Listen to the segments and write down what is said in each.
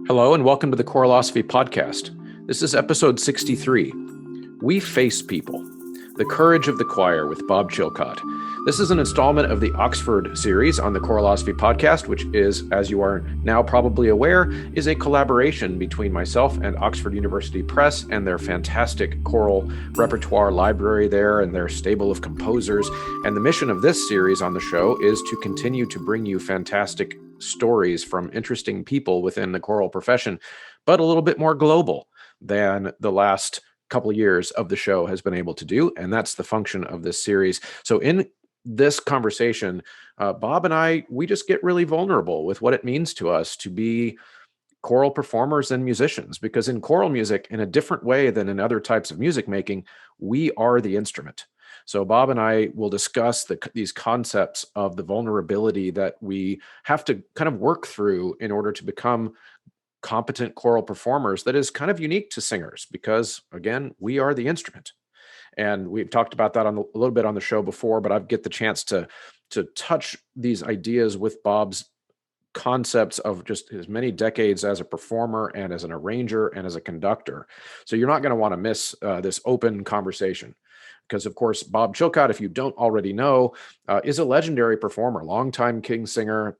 Hello and welcome to the Choralosophy podcast. This is episode 63, We Face People, The Courage of the Choir with Bob Chilcott. This is an installment of the Oxford series on the Choralosophy podcast, which is, as you are now probably aware, is a collaboration between myself and Oxford University Press and their fantastic choral repertoire library there and their stable of composers. And the mission of this series on the show is to continue to bring you fantastic stories from interesting people within the choral profession, but a little bit more global than the last couple of years of the show has been able to do. And that's the function of this series. So in this conversation, Bob and I, we just get really vulnerable with what it means to us to be choral performers and musicians, because in choral music, in a different way than in other types of music making, we are the instrument. So Bob and I will discuss these concepts of the vulnerability that we have to kind of work through in order to become competent choral performers that is kind of unique to singers because, again, we are the instrument. And we've talked about that a little bit on the show before, but I get the chance to touch these ideas with Bob's concepts of just his many decades as a performer and as an arranger and as a conductor. So you're not going to want to miss this open conversation. Because, of course, Bob Chilcott, if you don't already know, is a legendary performer, longtime king singer,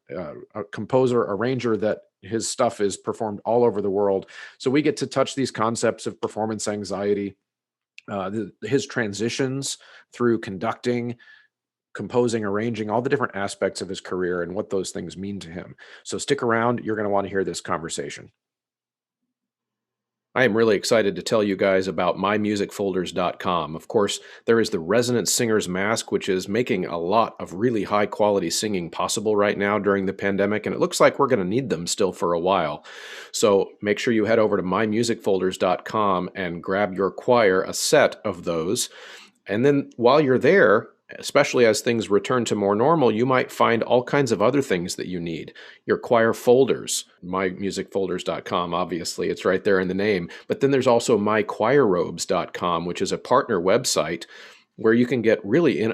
a composer, arranger that his stuff is performed all over the world. So we get to touch these concepts of performance anxiety, his transitions through conducting, composing, arranging, all the different aspects of his career and what those things mean to him. So stick around. You're going to want to hear this conversation. I am really excited to tell you guys about mymusicfolders.com. Of course, there is the Resonant Singer's Mask, which is making a lot of really high-quality singing possible right now during the pandemic, and it looks like we're going to need them still for a while. So make sure you head over to mymusicfolders.com and grab your choir a set of those. And then while you're there, especially as things return to more normal, you might find all kinds of other things that you need. Your choir folders, mymusicfolders.com, obviously, it's right there in the name. But then there's also mychoirrobes.com, which is a partner website where you can get really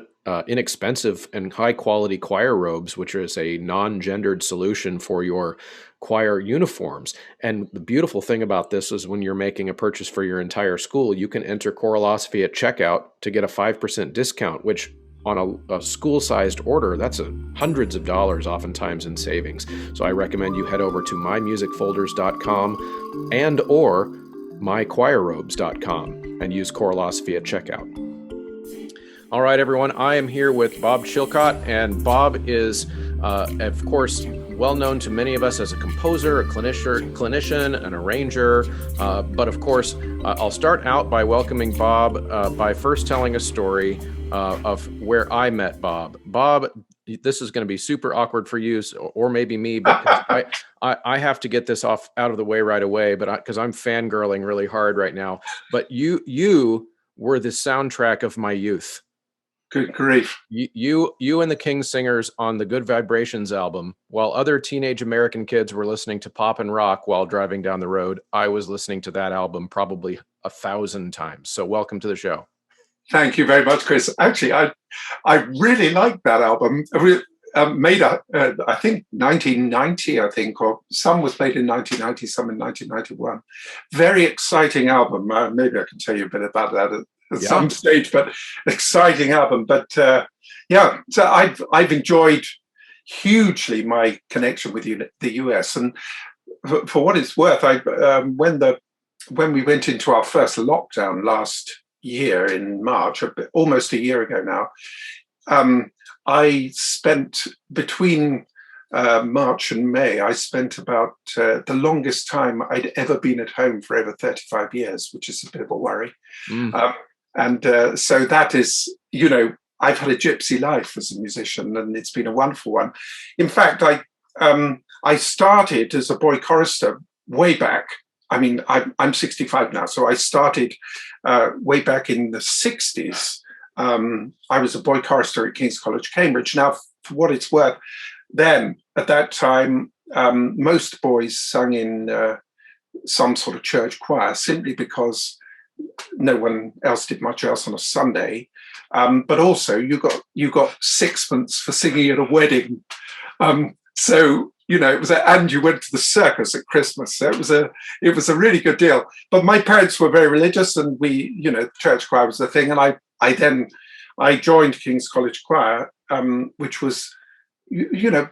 inexpensive and high-quality choir robes, which is a non-gendered solution for your choir uniforms. And the beautiful thing about this is when you're making a purchase for your entire school, you can enter Choralosophy at checkout to get a 5% discount, which on a school-sized order, that's hundreds of dollars oftentimes in savings. So I recommend you head over to mymusicfolders.com and or mychoirrobes.com and use Choralosophy at checkout. All right, everyone, I am here with Bob Chilcott, and Bob is, of course, well known to many of us as a composer, a clinician, an arranger. But of course, I'll start out by welcoming Bob by first telling a story of where I met Bob. Bob, this is going to be super awkward for you, or maybe me, but I have to get this out of the way right away. But because I'm fangirling really hard right now. But you were the soundtrack of my youth. Good grief. You and the King Singers on the Good Vibrations album, while other teenage American kids were listening to pop and rock while driving down the road, I was listening to that album probably 1,000 times. So welcome to the show. Thank you very much, Chris. Actually, I really like that album. Made up, I think, 1990, or some was made in 1990, some in 1991. Very exciting album. Maybe I can tell you a bit about that at some stage, but exciting album. But so I've enjoyed hugely my connection with the US, and for what it's worth, when we went into our first lockdown last year in March, almost a year ago now, I spent between March and May, I spent about the longest time I'd ever been at home for over 35 years, which is a bit of a worry. So that is, I've had a gypsy life as a musician, and it's been a wonderful one. In fact, I started as a boy chorister way back. I mean, I'm 65 now, so I started way back in the 60s. I was a boy chorister at King's College, Cambridge. Now, for what it's worth, then at that time, most boys sung in some sort of church choir simply because no one else did much else on a Sunday. But also, you got sixpence for singing at a wedding. So, it was, and you went to the circus at Christmas. So it was a really good deal. But my parents were very religious, and we, the church choir was the thing. And I joined King's College Choir, which was,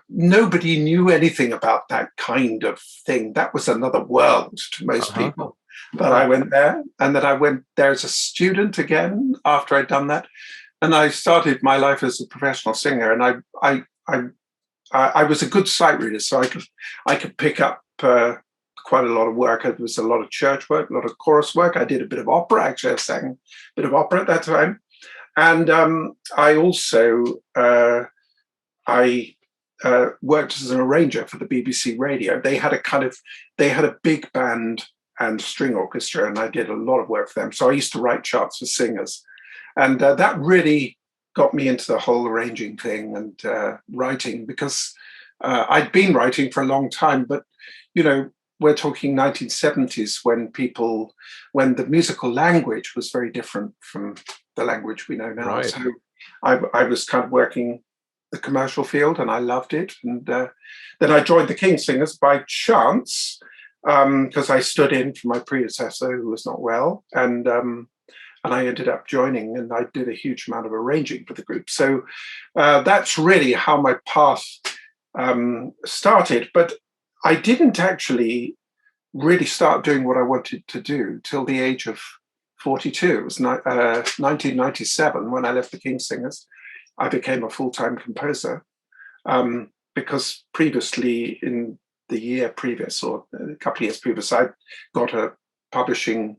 nobody knew anything about that kind of thing. That was another world to most people. But I went there, and then I went there as a student again after I'd done that. And I started my life as a professional singer, and I was a good sight reader, so I could pick up quite a lot of work. There was a lot of church work, a lot of chorus work. I did a bit of opera. Actually, I sang a bit of opera at that time, and I also worked as an arranger for the BBC Radio. They had a big band and string orchestra, and I did a lot of work for them. So I used to write charts for singers, and that really got me into the whole arranging thing and writing, because I'd been writing for a long time, but we're talking 1970s when the musical language was very different from the language we know now. Right. So I was kind of working the commercial field, and I loved it. And then I joined the King's Singers by chance, because I stood in for my predecessor who was not well, and I ended up joining, and I did a huge amount of arranging for the group. So that's really how my path started. But I didn't actually really start doing what I wanted to do till the age of 42. It was 1997 when I left the King's Singers. I became a full-time composer, because previously, in the year previous, or a couple of years previous, I got a publishing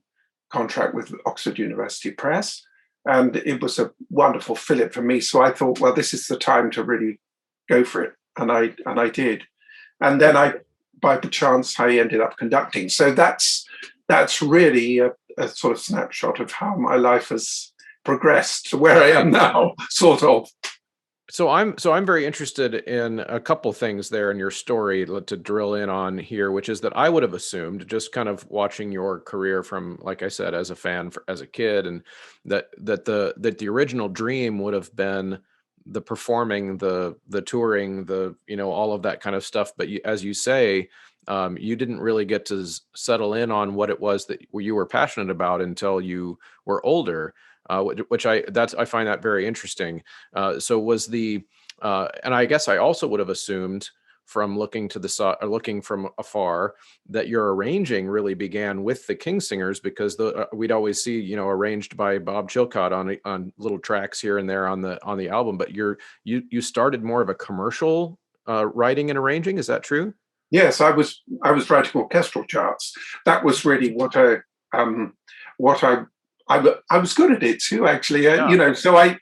contract with Oxford University Press, and it was a wonderful fillip for me. So I thought, well, this is the time to really go for it, and I did. And then by the chance, I ended up conducting. So that's really a sort of snapshot of how my life has progressed to where I am now, sort of. So I'm very interested in a couple things there in your story to drill in on here, which is that I would have assumed, just kind of watching your career from, like I said, as a fan as a kid, and that the original dream would have been the performing, the touring, all of that kind of stuff. But as you say, you didn't really get to settle in on what it was that you were passionate about until you were older. Which I find that very interesting. So was and I guess I also would have assumed from looking from afar that your arranging really began with the King Singers, because we'd always see arranged by Bob Chilcott on little tracks here and there on the album. But you started more of a commercial writing and arranging. Is that true? Yes, I was writing orchestral charts. That was really what I was good at it too, actually. Yeah. So I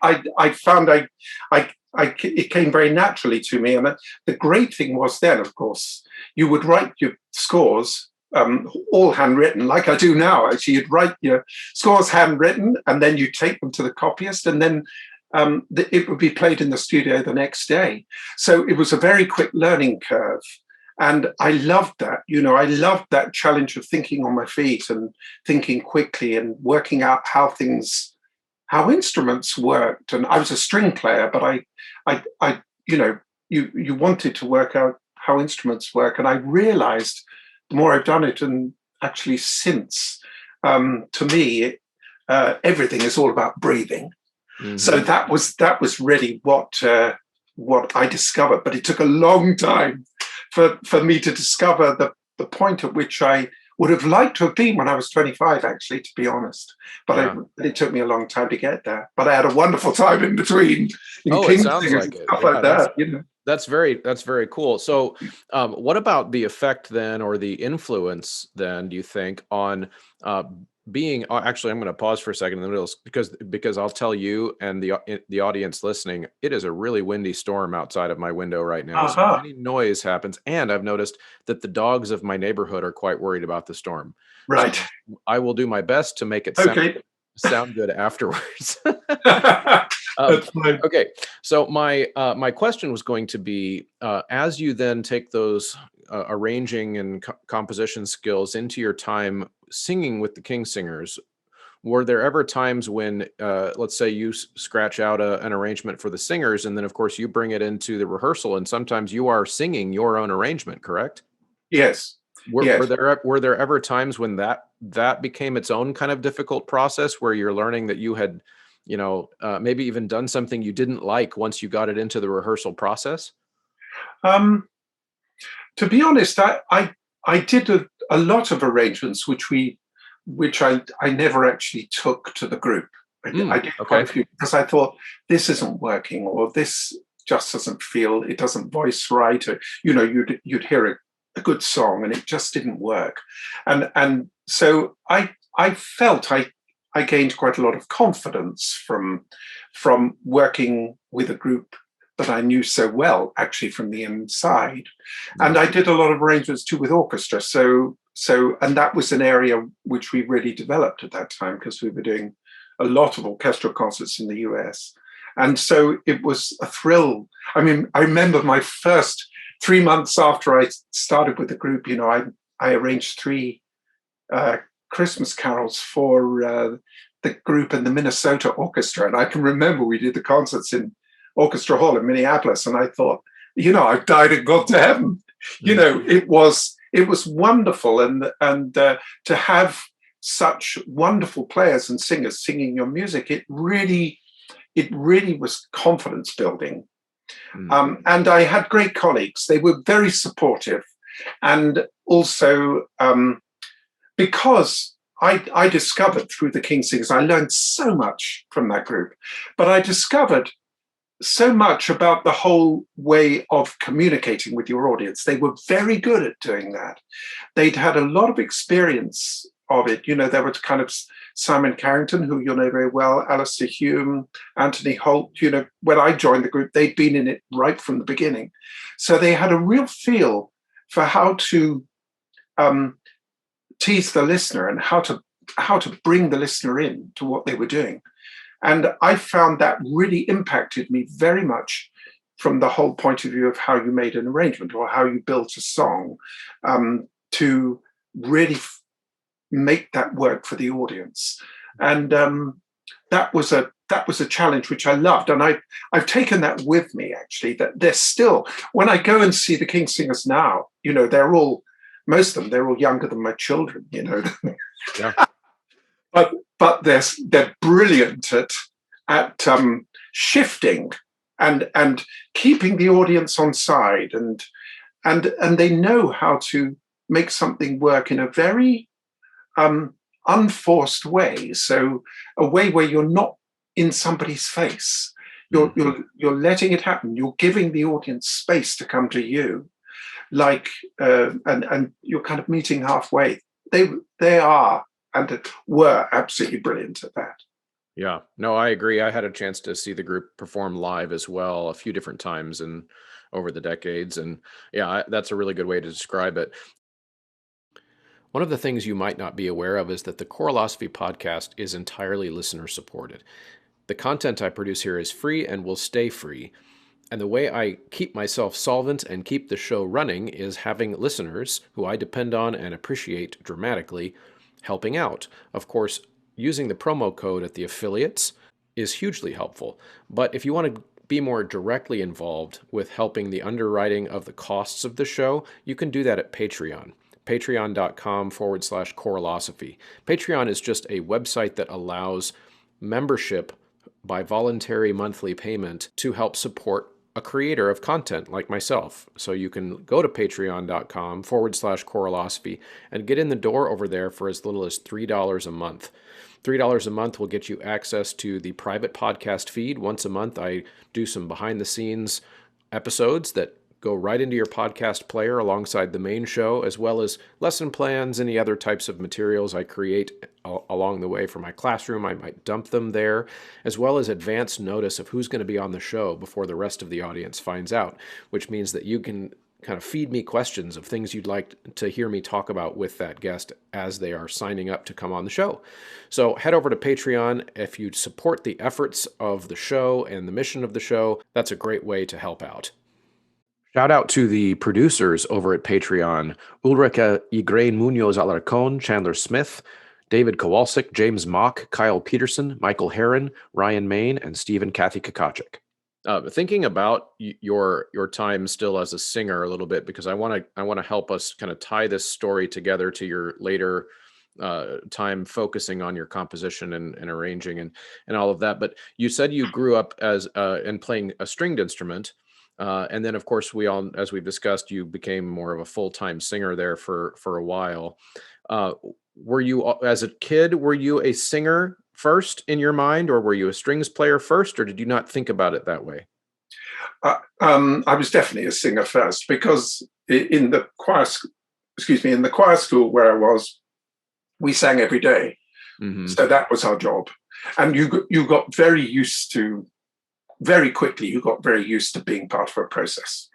found it came very naturally to me. And the great thing was then, of course, you would write your scores all handwritten, like I do now. Actually, you'd write your scores handwritten, and then you take them to the copyist, and then it would be played in the studio the next day. So it was a very quick learning curve. And I loved that, I loved that challenge of thinking on my feet and thinking quickly and working out how instruments worked. And I was a string player, but you wanted to work out how instruments work. And I realized the more I've done it, and actually since, to me, everything is all about breathing. Mm-hmm. So that was really what I discovered, but it took a long time for me to discover the point at which I would have liked to have been when I was 25, actually, to be honest. But it took me a long time to get there. But I had a wonderful time in between. It sounds like it. Stuff like that. That's very cool. So what about the effect then, or the influence then, do you think, on being, actually, I'm going to pause for a second in the middle, because I'll tell you and the audience listening, it is a really windy storm outside of my window right now. So any noise happens, and I've noticed that the dogs of my neighborhood are quite worried about the storm. Right. So I will do my best to make it sound good afterwards. Okay. So my question was going to be, as you then take those arranging and composition skills into your time singing with the King Singers, Were there ever times when, let's say you scratch out an arrangement for the singers, and then of course you bring it into the rehearsal, and sometimes you are singing your own arrangement, correct? Yes. Were Yes. there ever times when that became its own kind of difficult process where you're learning that you had, maybe even done something you didn't like once you got it into the rehearsal process? Um, to be honest, I did a lot of arrangements which I never actually took to the group. I did quite Okay. a few because I thought this isn't working, or this just doesn't feel, it doesn't voice right, or you'd hear a good song and it just didn't work, and so I felt I gained quite a lot of confidence from working with a group that I knew so well, actually from the inside. And I did a lot of arrangements too with orchestra. And that was an area which we really developed at that time because we were doing a lot of orchestral concerts in the US. And so it was a thrill. I mean, I remember my first 3 months after I started with the group, I arranged three Christmas carols for the group and the Minnesota Orchestra. And I can remember we did the concerts in Orchestra Hall in Minneapolis, and I thought, I've died and gone to heaven. It was wonderful, and to have such wonderful players and singers singing your music, it really was confidence building. And I had great colleagues; they were very supportive, and also because I discovered through the King Singers, I learned so much from that group, but I discovered so much about the whole way of communicating with your audience. They were very good at doing that. They'd had a lot of experience of it. There was kind of Simon Carrington, who you'll know very well, Alistair Hume, Anthony Holt. When I joined the group, they'd been in it right from the beginning. So they had a real feel for how to tease the listener and how to bring the listener in to what they were doing. And I found that really impacted me very much from the whole point of view of how you made an arrangement or how you built a song, to really make that work for the audience. And that was a challenge which I loved. And I've taken that with me, actually, that they're still, when I go and see the King Singers now, most of them, they're all younger than my children, Yeah. But they're brilliant at shifting and keeping the audience on side, and they know how to make something work in a very unforced way. So a way where you're not in somebody's face. You're letting it happen. You're giving the audience space to come to you, and you're kind of meeting halfway. They are and were absolutely brilliant at that. Yeah, no, I agree. I had a chance to see the group perform live as well a few different times and over the decades. And yeah, that's a really good way to describe it. One of the things you might not be aware of is that the Choralosophy podcast is entirely listener supported. The content I produce here is free and will stay free. And the way I keep myself solvent and keep the show running is having listeners who I depend on and appreciate dramatically helping out. Of course, using the promo code at the affiliates is hugely helpful. But if you want to be more directly involved with helping the underwriting of the costs of the show, you can do that at Patreon. Patreon.com/Choralosophy. Patreon is just a website that allows membership by voluntary monthly payment to help support a creator of content like myself. So you can go to patreon.com/Choralosophy and get in the door over there for as little as $3 a month. $3 a month will get you access to the private podcast feed. Once a month, I do some behind the scenes episodes that go right into your podcast player alongside the main show, as well as lesson plans, any other types of materials I create along the way for my classroom. I might dump them there, as well as advance notice of who's going to be on the show before the rest of the audience finds out, which means that you can kind of feed me questions of things you'd like to hear me talk about with that guest as they are signing up to come on the show. So head over to Patreon. If you support the efforts of the show and the mission of the show, that's a great way to help out. Shout out to the producers over at Patreon: Ulrika Ygrain Munoz Alarcon, Chandler Smith, David Kowalczyk, James Mock, Kyle Peterson, Michael Herron, Ryan Main, and Steve and Kathy Kakachik. Thinking about your time still as a singer a little bit, because I want to help us kind of tie this story together to your later time focusing on your composition and arranging and all of that. But you said you grew up as and playing a stringed instrument. And then, of course, as we've discussed, you became more of a full-time singer there for a while. Were you, as a kid, were you a singer first in your mind, or were you a strings player first, or did you not think about it that way? I was definitely a singer first, because in the choir school where I was, we sang every day. Mm-hmm. So that was our job. And you got very quickly, you got very used to being part of a process.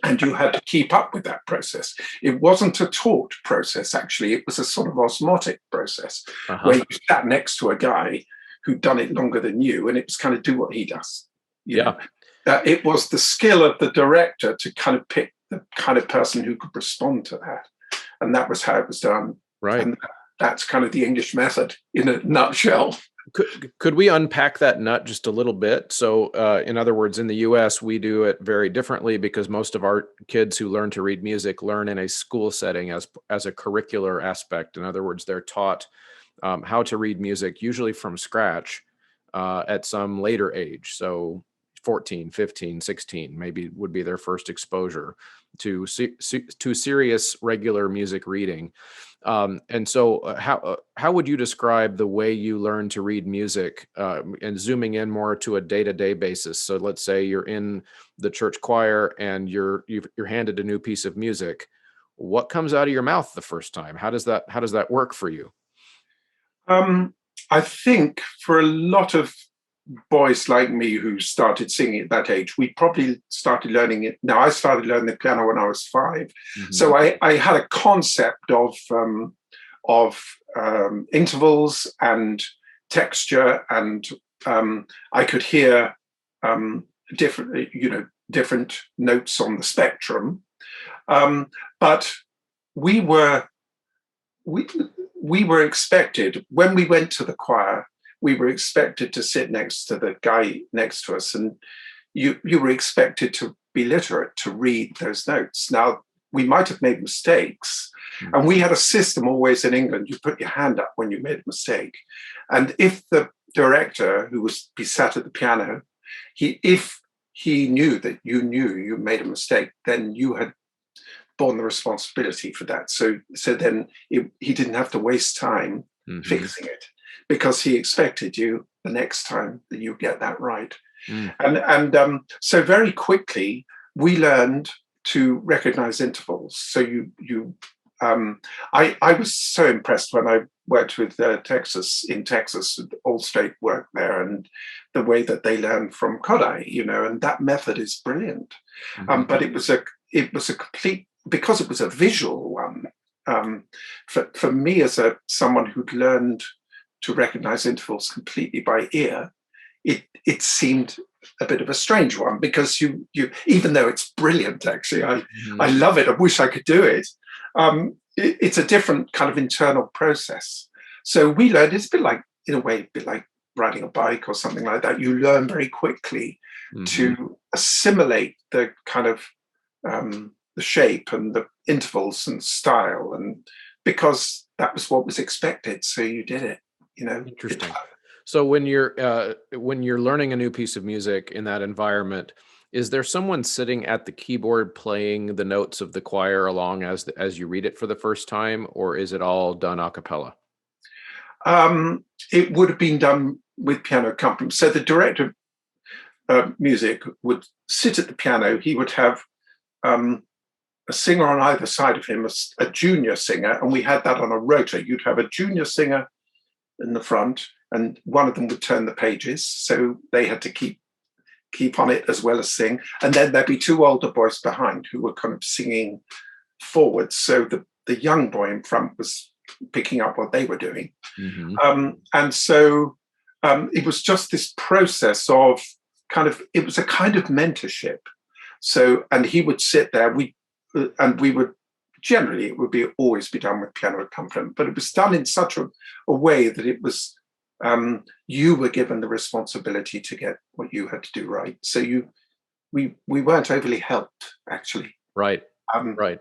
And you had to keep up with that process. It wasn't a taught process, actually. It was a sort of osmotic process, where you sat next to a guy who'd done it longer than you, and it was kind of do what he does. You know? It was the skill of the director to kind of pick the kind of person who could respond to that. And that was how it was done. Right. And that's kind of the English method in a nutshell. Could we unpack that nut just a little bit? So, in other words, in the U.S., we do it very differently, because most of our kids who learn to read music learn in a school setting as a curricular aspect. In other words, they're taught how to read music, usually from scratch, at some later age. So 14, 15, 16 maybe would be their first exposure to serious regular music reading. And so how would you describe the way you learn to read music, and zooming in more to a day-to-day basis? So let's say you're in the church choir and you're handed a new piece of music. What comes out of your mouth the first time? How does that work for you? I think for a lot of boys like me who started singing at that age, we probably started learning it. Now, I started learning the piano when I was 5. Mm-hmm. So I had a concept of intervals and texture, and I could hear different notes on the spectrum. But we were expected, when we went to the choir, we were expected to sit next to the guy next to us, and you were expected to be literate, to read those notes. Now, we might have made mistakes, and we had a system always in England. You put your hand up when you made a mistake, and if the director, who was sat at the piano, if he knew that you made a mistake, then you had borne the responsibility for that. So then he didn't have to waste time fixing it, because he expected you the next time that you get that right. And so very quickly we learned to recognize intervals. So I was so impressed when I worked with Texas, all straight work there, and the way that they learn from Kodai, and that method is brilliant. But it was a complete, because it was a visual one. For me, as someone who'd learned to recognize intervals completely by ear, it seemed a bit of a strange one, because you even though it's brilliant, actually, I love it, I wish I could do it, it's a different kind of internal process. So we learned, it's a bit like, in a way, a bit like riding a bike or something like that. You learn very quickly to assimilate the kind of the shape and the intervals and style, and because that was what was expected, so you did it. Interesting. So when you're learning a new piece of music in that environment, is there someone sitting at the keyboard playing the notes of the choir along as you read it for the first time, or is it all done a cappella? It would have been done with piano accompaniment. So the director of music would sit at the piano. He would have a singer on either side of him, a junior singer, and we had that on a rota. You'd have a junior singer in the front, and one of them would turn the pages, so they had to keep on it as well as sing. And then there'd be 2 older boys behind who were kind of singing forwards, so the young boy in front was picking up what they were doing. And so it was just this process of it was a kind of mentorship. So, and he would sit there, we would generally it would be always be done with piano accompaniment, but it was done in such a way that it was you were given the responsibility to get what you had to do right. So we weren't overly helped, actually. Right. Right.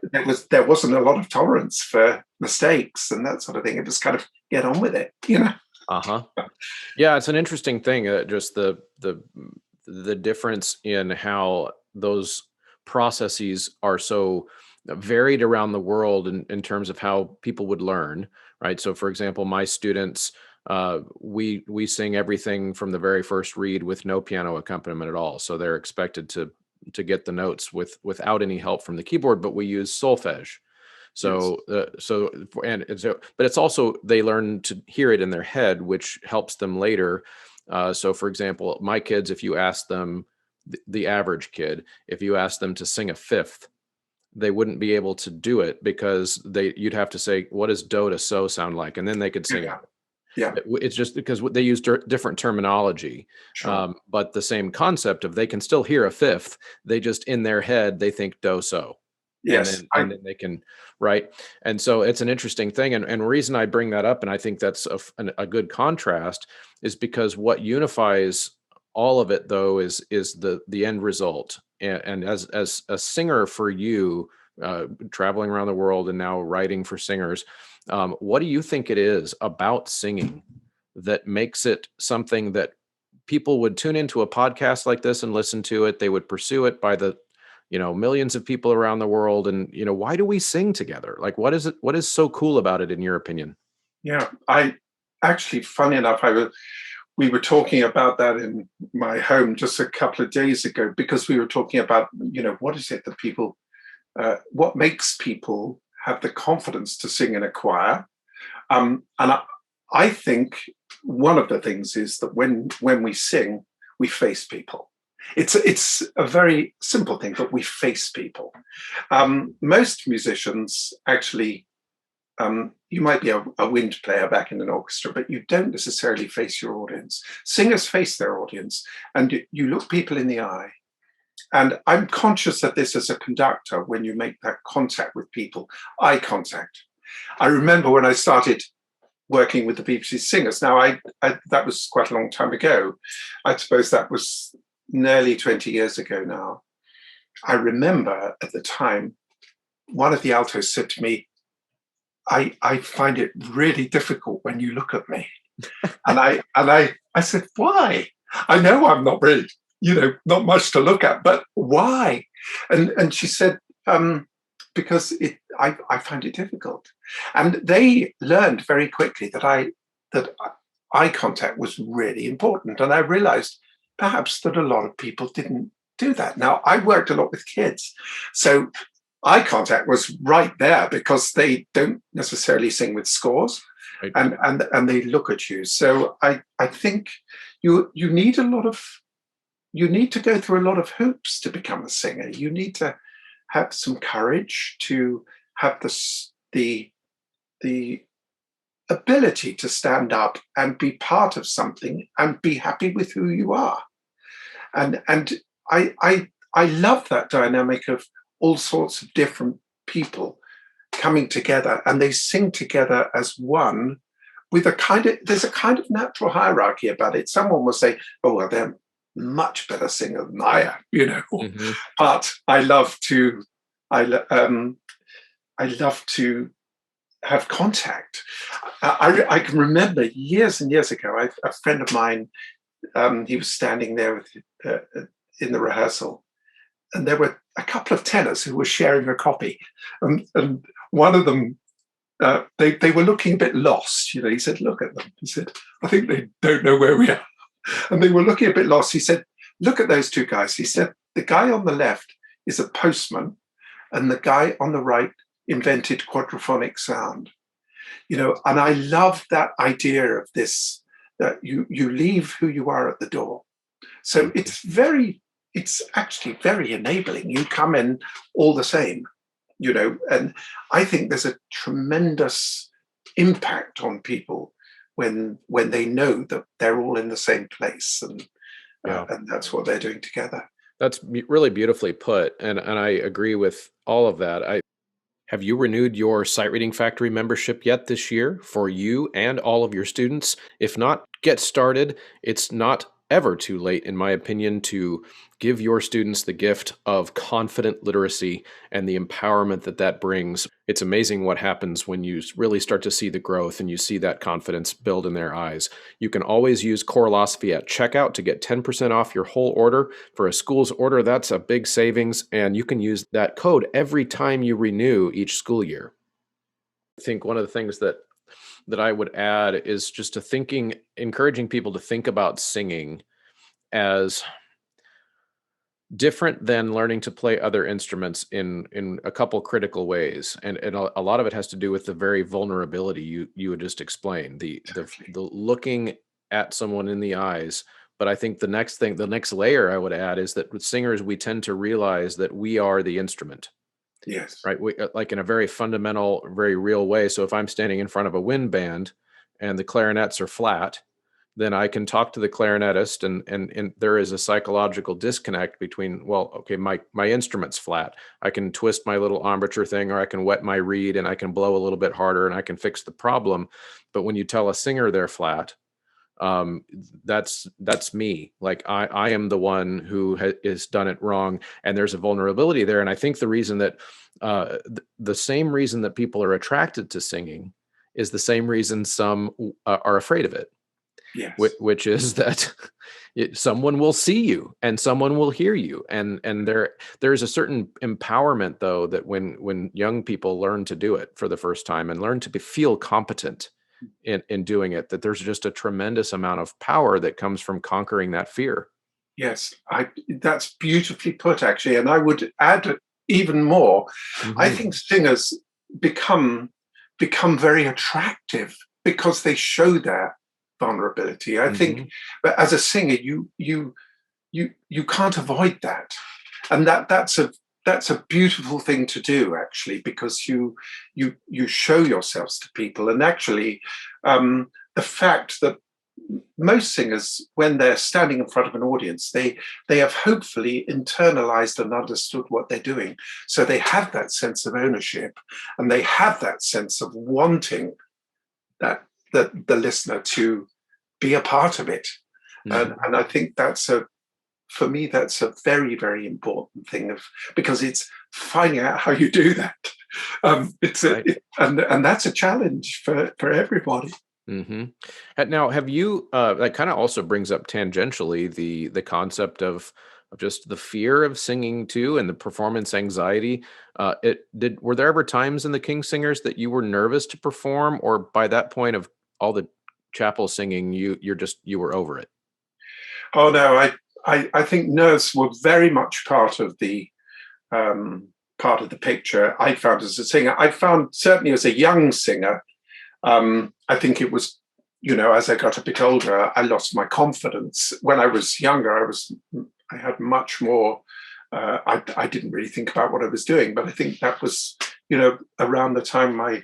There wasn't a lot of tolerance for mistakes and that sort of thing. It was kind of get on with it, you know. Uh-huh. Yeah, it's an interesting thing. Just the difference in how those processes are so varied around the world in terms of how people would learn, right? So, for example, my students, we sing everything from the very first read with no piano accompaniment at all. So they're expected to get the notes without any help from the keyboard, but we use solfege. So, but it's also they learn to hear it in their head, which helps them later. So, for example, my kids, if you ask them, the average kid, if you ask them to sing a fifth, they wouldn't be able to do it because you'd have to say, what does do to so sound like? And then they could sing it. Yeah. It's just because they use different terminology, Sure. but the same concept of they can still hear a fifth. They just in their head, they think do so. Yes. And then they can, right. And so it's an interesting thing. And reason I bring that up, and I think that's a good contrast, is because what unifies all of it though is the end result. And as a singer for you, traveling around the world and now writing for singers, what do you think it is about singing that makes it something that people would tune into a podcast like this and listen to it? They would pursue it by the millions of people around the world. And, why do we sing together? Like, what is it? What is so cool about it, in your opinion? Yeah, I actually, funny enough, we were talking about that in my home just a couple of days ago, because we were talking about, what is it that people, what makes people have the confidence to sing in a choir? And I think one of the things is that when we sing, we face people. It's a very simple thing, but we face people. Most musicians actually, you might be a wind player back in an orchestra, but you don't necessarily face your audience. Singers face their audience, and you look people in the eye. And I'm conscious of this as a conductor when you make that contact with people, eye contact. I remember when I started working with the BBC Singers. Now, that was quite a long time ago. I suppose that was nearly 20 years ago now. I remember at the time, one of the altos said to me, I find it really difficult when you look at me. and I said, why? I know I'm not really, not much to look at, but why? And she said, because I find it difficult. And they learned very quickly that eye contact was really important. And I realized perhaps that a lot of people didn't do that. Now, I worked a lot with kids, so eye contact was right there because they don't necessarily sing with scores, right. and they look at you. So I think you need to go through a lot of hoops to become a singer. You need to have some courage, to have the ability to stand up and be part of something and be happy with who you are. And I love that dynamic of all sorts of different people coming together, and they sing together as one with there's a kind of natural hierarchy about it. Someone will say, oh, well, they're much better singer than I am, Mm-hmm. But I love to have contact. I can remember years and years ago, a friend of mine, he was standing there in the rehearsal, and there were a couple of tenors who were sharing a copy, and one of them, they were looking a bit lost. He said, look at them. He said, I think they don't know where we are. And they were looking a bit lost. He said, look at those two guys. He said, the guy on the left is a postman, and the guy on the right invented quadraphonic sound. And I love that idea of this, that you leave who you are at the door. So it's actually very enabling. You come in all the same, and I think there's a tremendous impact on people when they know that they're all in the same place, and that's what they're doing together. That's really beautifully put. And I agree with all of that. Have you renewed your Sight Reading Factory membership yet this year for you and all of your students? If not, get started. It's not ever too late, in my opinion, to give your students the gift of confident literacy and the empowerment that that brings. It's amazing what happens when you really start to see the growth and you see that confidence build in their eyes. You can always use Choralosophy at checkout to get 10% off your whole order. For a school's order, that's a big savings, and you can use that code every time you renew each school year. I think one of the things that I would add is just encouraging people to think about singing as different than learning to play other instruments in a couple critical ways, and a lot of it has to do with the very vulnerability you would just explain, the looking at someone in the eyes. But I think the next layer I would add is that with singers, we tend to realize that we are the instrument. Yes. Right. We, like in a very fundamental, very real way. So if I'm standing in front of a wind band and the clarinets are flat, then I can talk to the clarinetist, and there is a psychological disconnect between, well, okay, my instrument's flat. I can twist my little embouchure thing, or I can wet my reed and I can blow a little bit harder and I can fix the problem. But when you tell a singer they're flat, that's me. Like I am the one who has done it wrong, and there's a vulnerability there. And I think the reason that the same reason that people are attracted to singing is the same reason some are afraid of it. Yes. Which is that someone will see you and someone will hear you, and there's a certain empowerment, though, that when young people learn to do it for the first time and learn to feel competent in doing it, that there's just a tremendous amount of power that comes from conquering that fear. Yes, that's beautifully put, actually. And I would add even more. Mm-hmm. I think singers become very attractive because they show their vulnerability. I think, but as a singer, you can't avoid that, and that's a beautiful thing to do, actually, because you show yourselves to people. And actually, the fact that most singers, when they're standing in front of an audience, they have hopefully internalized and understood what they're doing. So they have that sense of ownership, and they have that sense of wanting that the listener to be a part of it. And I think for me, that's a very, very important thing, because it's finding out how you do that. And that's a challenge for everybody. Now, have you? That kind of also brings up tangentially the concept of just the fear of singing too, and the performance anxiety. Were there ever times in the King Singers that you were nervous to perform, or by that point of all the chapel singing, you were over it? Oh no, I think nerves were very much part of the picture. I found as a singer, I found certainly as a young singer, I think it was, as I got a bit older, I lost my confidence. When I was younger, I had much more. I didn't really think about what I was doing, but I think that was, around the time my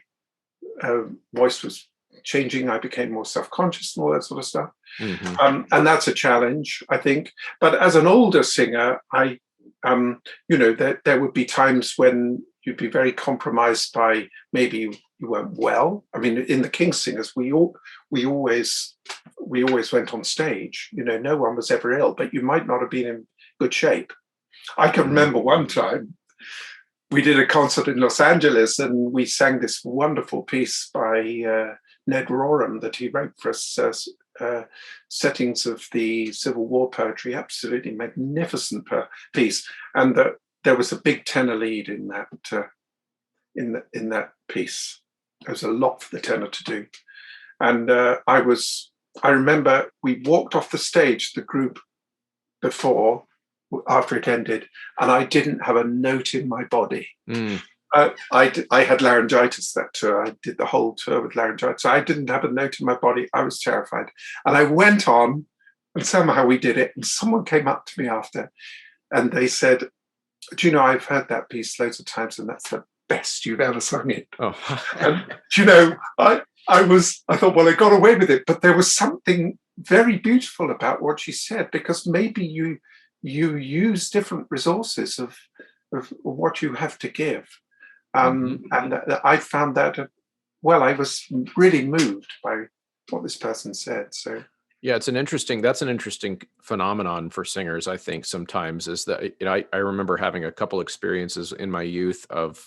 voice was changing, I became more self-conscious and all that sort of stuff. And that's a challenge, I think. But as an older singer, there would be times when you'd be very compromised by maybe you weren't well. I mean, in the King Singers, we always went on stage. No one was ever ill, but you might not have been in good shape. I can remember one time we did a concert in Los Angeles, and we sang this wonderful piece by Ned Rorem that he wrote for us, settings of the Civil War poetry, absolutely magnificent piece. And there was a big tenor lead in that piece. There was a lot for the tenor to do. And I remember we walked off the stage, the group after it ended, and I didn't have a note in my body. I had laryngitis that tour. I did the whole tour with laryngitis. I didn't have a note in my body. I was terrified. And I went on, and somehow we did it. And someone came up to me after, and they said, "Do you know, I've heard that piece loads of times, and that's the best you've ever sung it." Oh. And, I thought, well, I got away with it. But there was something very beautiful about what she said, because maybe you use different resources of what you have to give. And I found that, well, I was really moved by what this person said. So Yeah, that's an interesting phenomenon for singers, I think, sometimes, is that, I remember having a couple experiences in my youth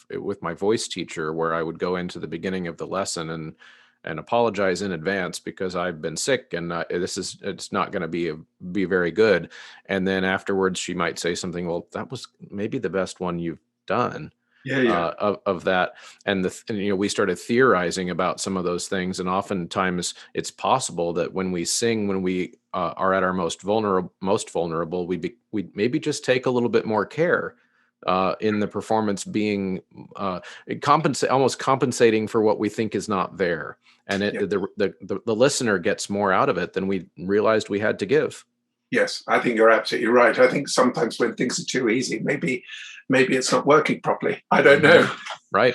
with my voice teacher, where I would go into the beginning of the lesson and apologize in advance because I've been sick, and it's not going to be very good. And then afterwards she might say something, well, that was maybe the best one you've done. yeah. Of that. And we started theorizing about some of those things. And oftentimes it's possible that when we sing, when we are at our most vulnerable, we maybe just take a little bit more care in the performance, being almost compensating for what we think is not there. And the listener gets more out of it than we realized we had to give. Yes, I think you're absolutely right. I think sometimes when things are too easy, maybe it's not working properly. I don't know. Right.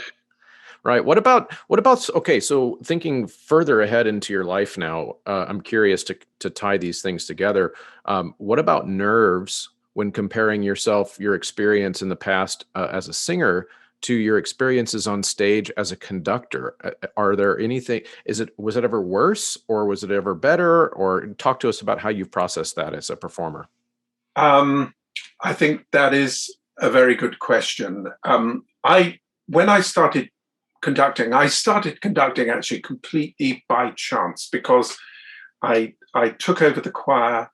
What about, okay, so thinking further ahead into your life now, I'm curious to tie these things together. What about nerves when comparing your experience in the past as a singer to your experiences on stage as a conductor? Are there anything, was it ever worse, or was it ever better? Or talk to us about how you've processed that as a performer. I think that is a very good question. When I started conducting actually completely by chance, because I took over the choir.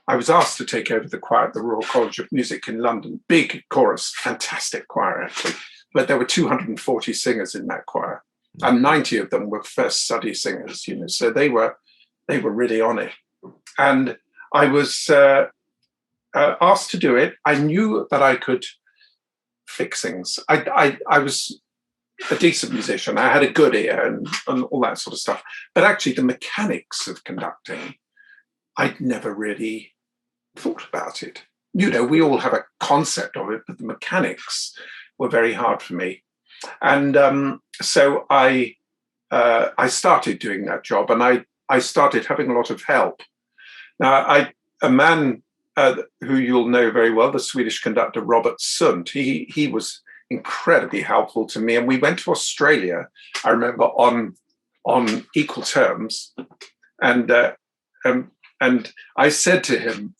I was asked to take over the choir at the Royal College of Music in London. Big chorus, fantastic choir actually. But there were 240 singers in that choir, and 90 of them were first study singers. So they were really on it. And I was asked to do it. I knew that I could fix things. I was a decent musician. I had a good ear and all that sort of stuff. But actually, the mechanics of conducting, I'd never really thought about it. We all have a concept of it, but the mechanics were very hard for me. And so I started doing that job, and I started having a lot of help. Now, a man who you'll know very well, the Swedish conductor Robert Sund, he was incredibly helpful to me. And we went to Australia, I remember, on equal terms. And I said to him,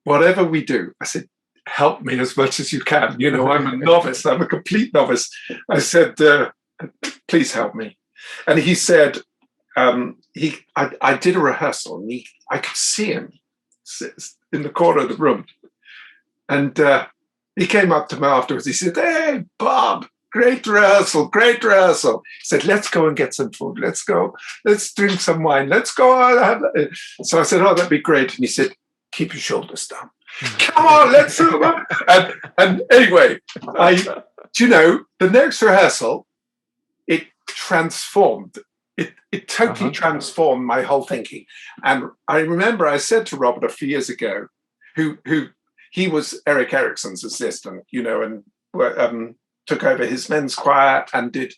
whatever we do, I said, help me as much as you can. I'm a novice. I'm a complete novice. I said, please help me. And he said, I did a rehearsal, and I could see him in the corner of the room. And he came up to me afterwards. He said, hey, Bob, great rehearsal. He said, let's go and get some food. Let's go. Let's drink some wine. Let's go. So I said, oh, that'd be great. And he said, keep your shoulders down. Come on, let's do it. And anyway, the next rehearsal, it transformed. It totally transformed my whole thinking. And I remember I said to Robert a few years ago, who he was Eric Erickson's assistant, and took over his men's choir and did,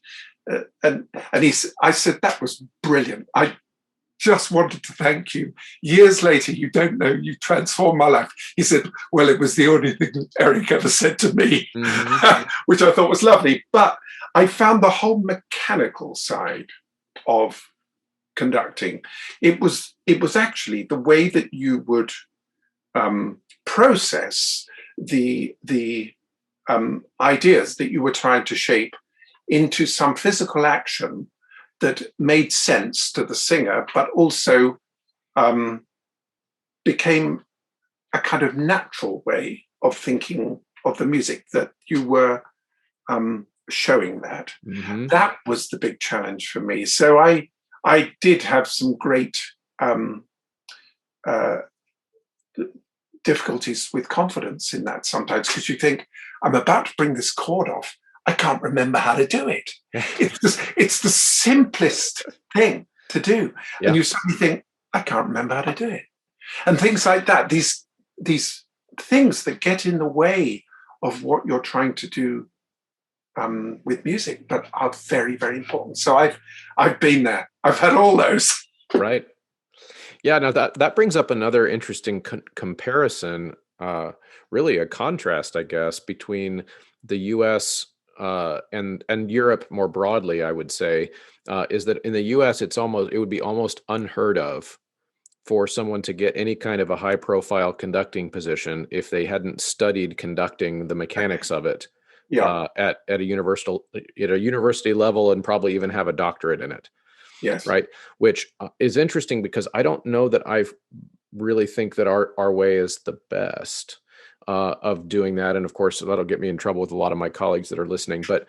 I said, that was brilliant. I just wanted to thank you. Years later, you don't know, you transformed my life. He said, well, it was the only thing that Eric ever said to me, which I thought was lovely. But I found the whole mechanical side of conducting. It was actually the way that you would process the ideas that you were trying to shape into some physical action that made sense to the singer, but also became a kind of natural way of thinking of the music that you were showing that. That was the big challenge for me. So I did have some great difficulties with confidence in that sometimes, because you think, I'm about to bring this chord off. I can't remember how to do it. It's the simplest thing to do. Yeah. And you suddenly think, I can't remember how to do it. And things like that, these things that get in the way of what you're trying to do with music, but are very, very important. So I've been there. I've had all those. Right. Yeah, no, that brings up another interesting comparison, really a contrast, I guess, between the U.S. and Europe more broadly, I would say, is that in the U.S. it would be almost unheard of for someone to get any kind of a high profile conducting position if they hadn't studied conducting, the mechanics of it, Yeah. at a university level, and probably even have a doctorate in it. Yes. Right. Which is interesting, because I don't know that I really think that our way is the best of doing that. And of course, that'll get me in trouble with a lot of my colleagues that are listening. But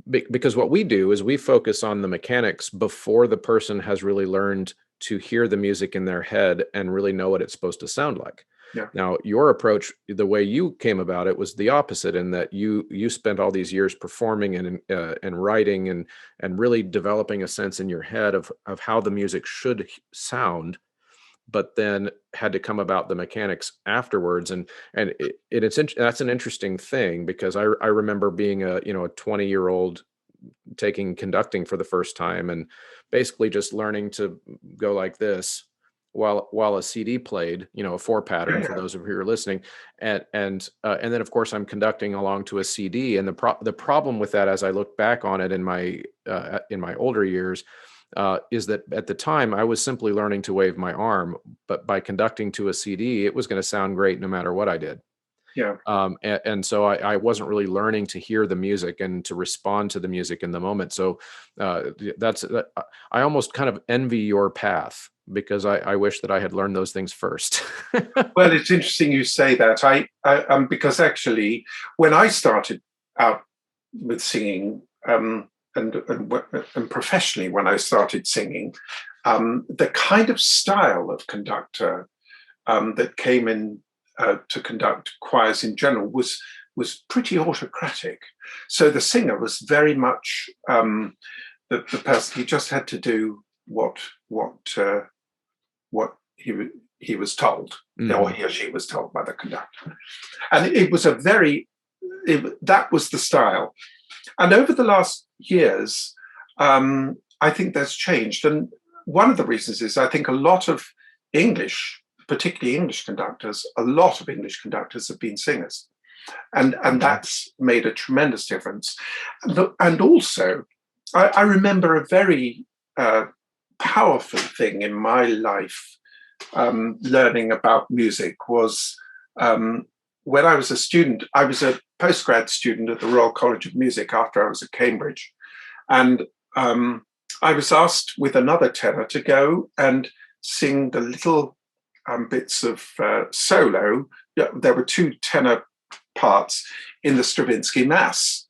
because what we do is we focus on the mechanics before the person has really learned to hear the music in their head and really know what it's supposed to sound like. Yeah. Now, your approach, the way you came about it, was the opposite, in that you spent all these years performing and writing and really developing a sense in your head of how the music should sound, but then had to come about the mechanics afterwards. That's an interesting thing, because I remember being a 20-year-old taking conducting for the first time, and basically just learning to go like this while a CD played, a four pattern, for those of you who are listening, and then of course I'm conducting along to a CD. And the problem with that, as I look back on it in my older years, is that at the time I was simply learning to wave my arm, but by conducting to a CD, it was going to sound great no matter what I did. Yeah. And so I wasn't really learning to hear the music and to respond to the music in the moment. So I almost kind of envy your path, because I wish that I had learned those things first. Well, it's interesting you say that. I because actually, when I started out with singing, and professionally, when I started singing, the kind of style of conductor that came in to conduct choirs in general was pretty autocratic. So the singer was very much the person. He just had to do what he was told, or he or she was told by the conductor. And it was that was the style. And over the last years, I think that's changed. And one of the reasons is, I think a lot of particularly English conductors, have been singers. And that's made a tremendous difference. And also, I remember a very powerful thing in my life, learning about music, was when I was a student. I was a postgrad student at the Royal College of Music after I was at Cambridge. And I was asked with another tenor to go and sing the little bits of solo. There were two tenor parts in the Stravinsky Mass,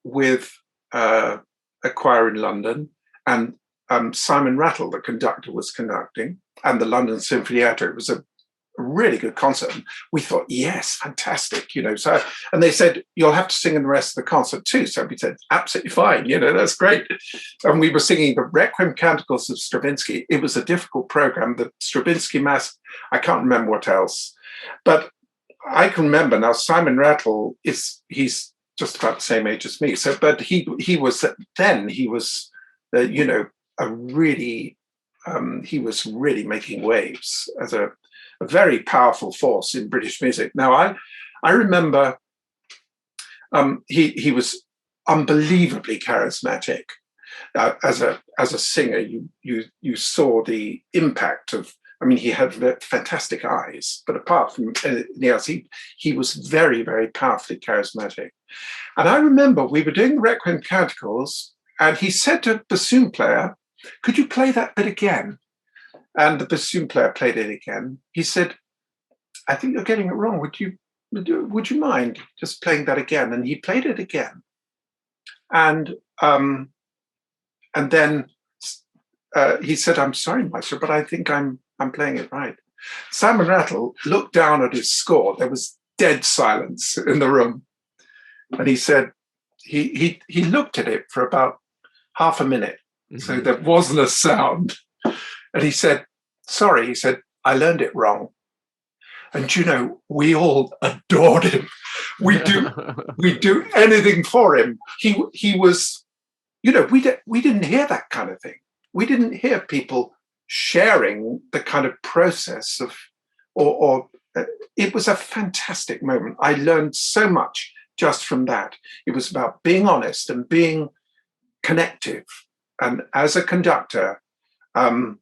with a choir in London, and Simon Rattle, the conductor, was conducting, and the London Sinfonietta. It was a really good concert. And we thought, yes, fantastic, So, and they said, you'll have to sing in the rest of the concert too. So we said, absolutely fine, that's great. And we were singing the Requiem Canticles of Stravinsky. It was a difficult program. The Stravinsky Mass, I can't remember what else, but I can remember now. Simon Rattle he's just about the same age as me. So, but he was he was really making waves as a very powerful force in British music. Now, I remember he was unbelievably charismatic. As a singer, you saw the impact of. I mean, he had fantastic eyes, but apart from anything else, he was very, very powerfully charismatic. And I remember we were doing the Requiem Canticles, and he said to the bassoon player, "Could you play that bit again?" And the bassoon player played it again. He said, "I think you're getting it wrong. Would you mind just playing that again?" And he played it again. And then he said, "I'm sorry, Maestro, but I think I'm playing it right." Simon Rattle looked down at his score. There was dead silence in the room. And he said, he looked at it for about half a minute. Mm-hmm. So there wasn't a sound. And he said, "Sorry," he said, "I learned it wrong." And we all adored him. We do anything for him. He was, we didn't hear that kind of thing. We didn't hear people sharing the kind of process of, or it was a fantastic moment. I learned so much just from that. It was about being honest and being connective. And as a conductor, um,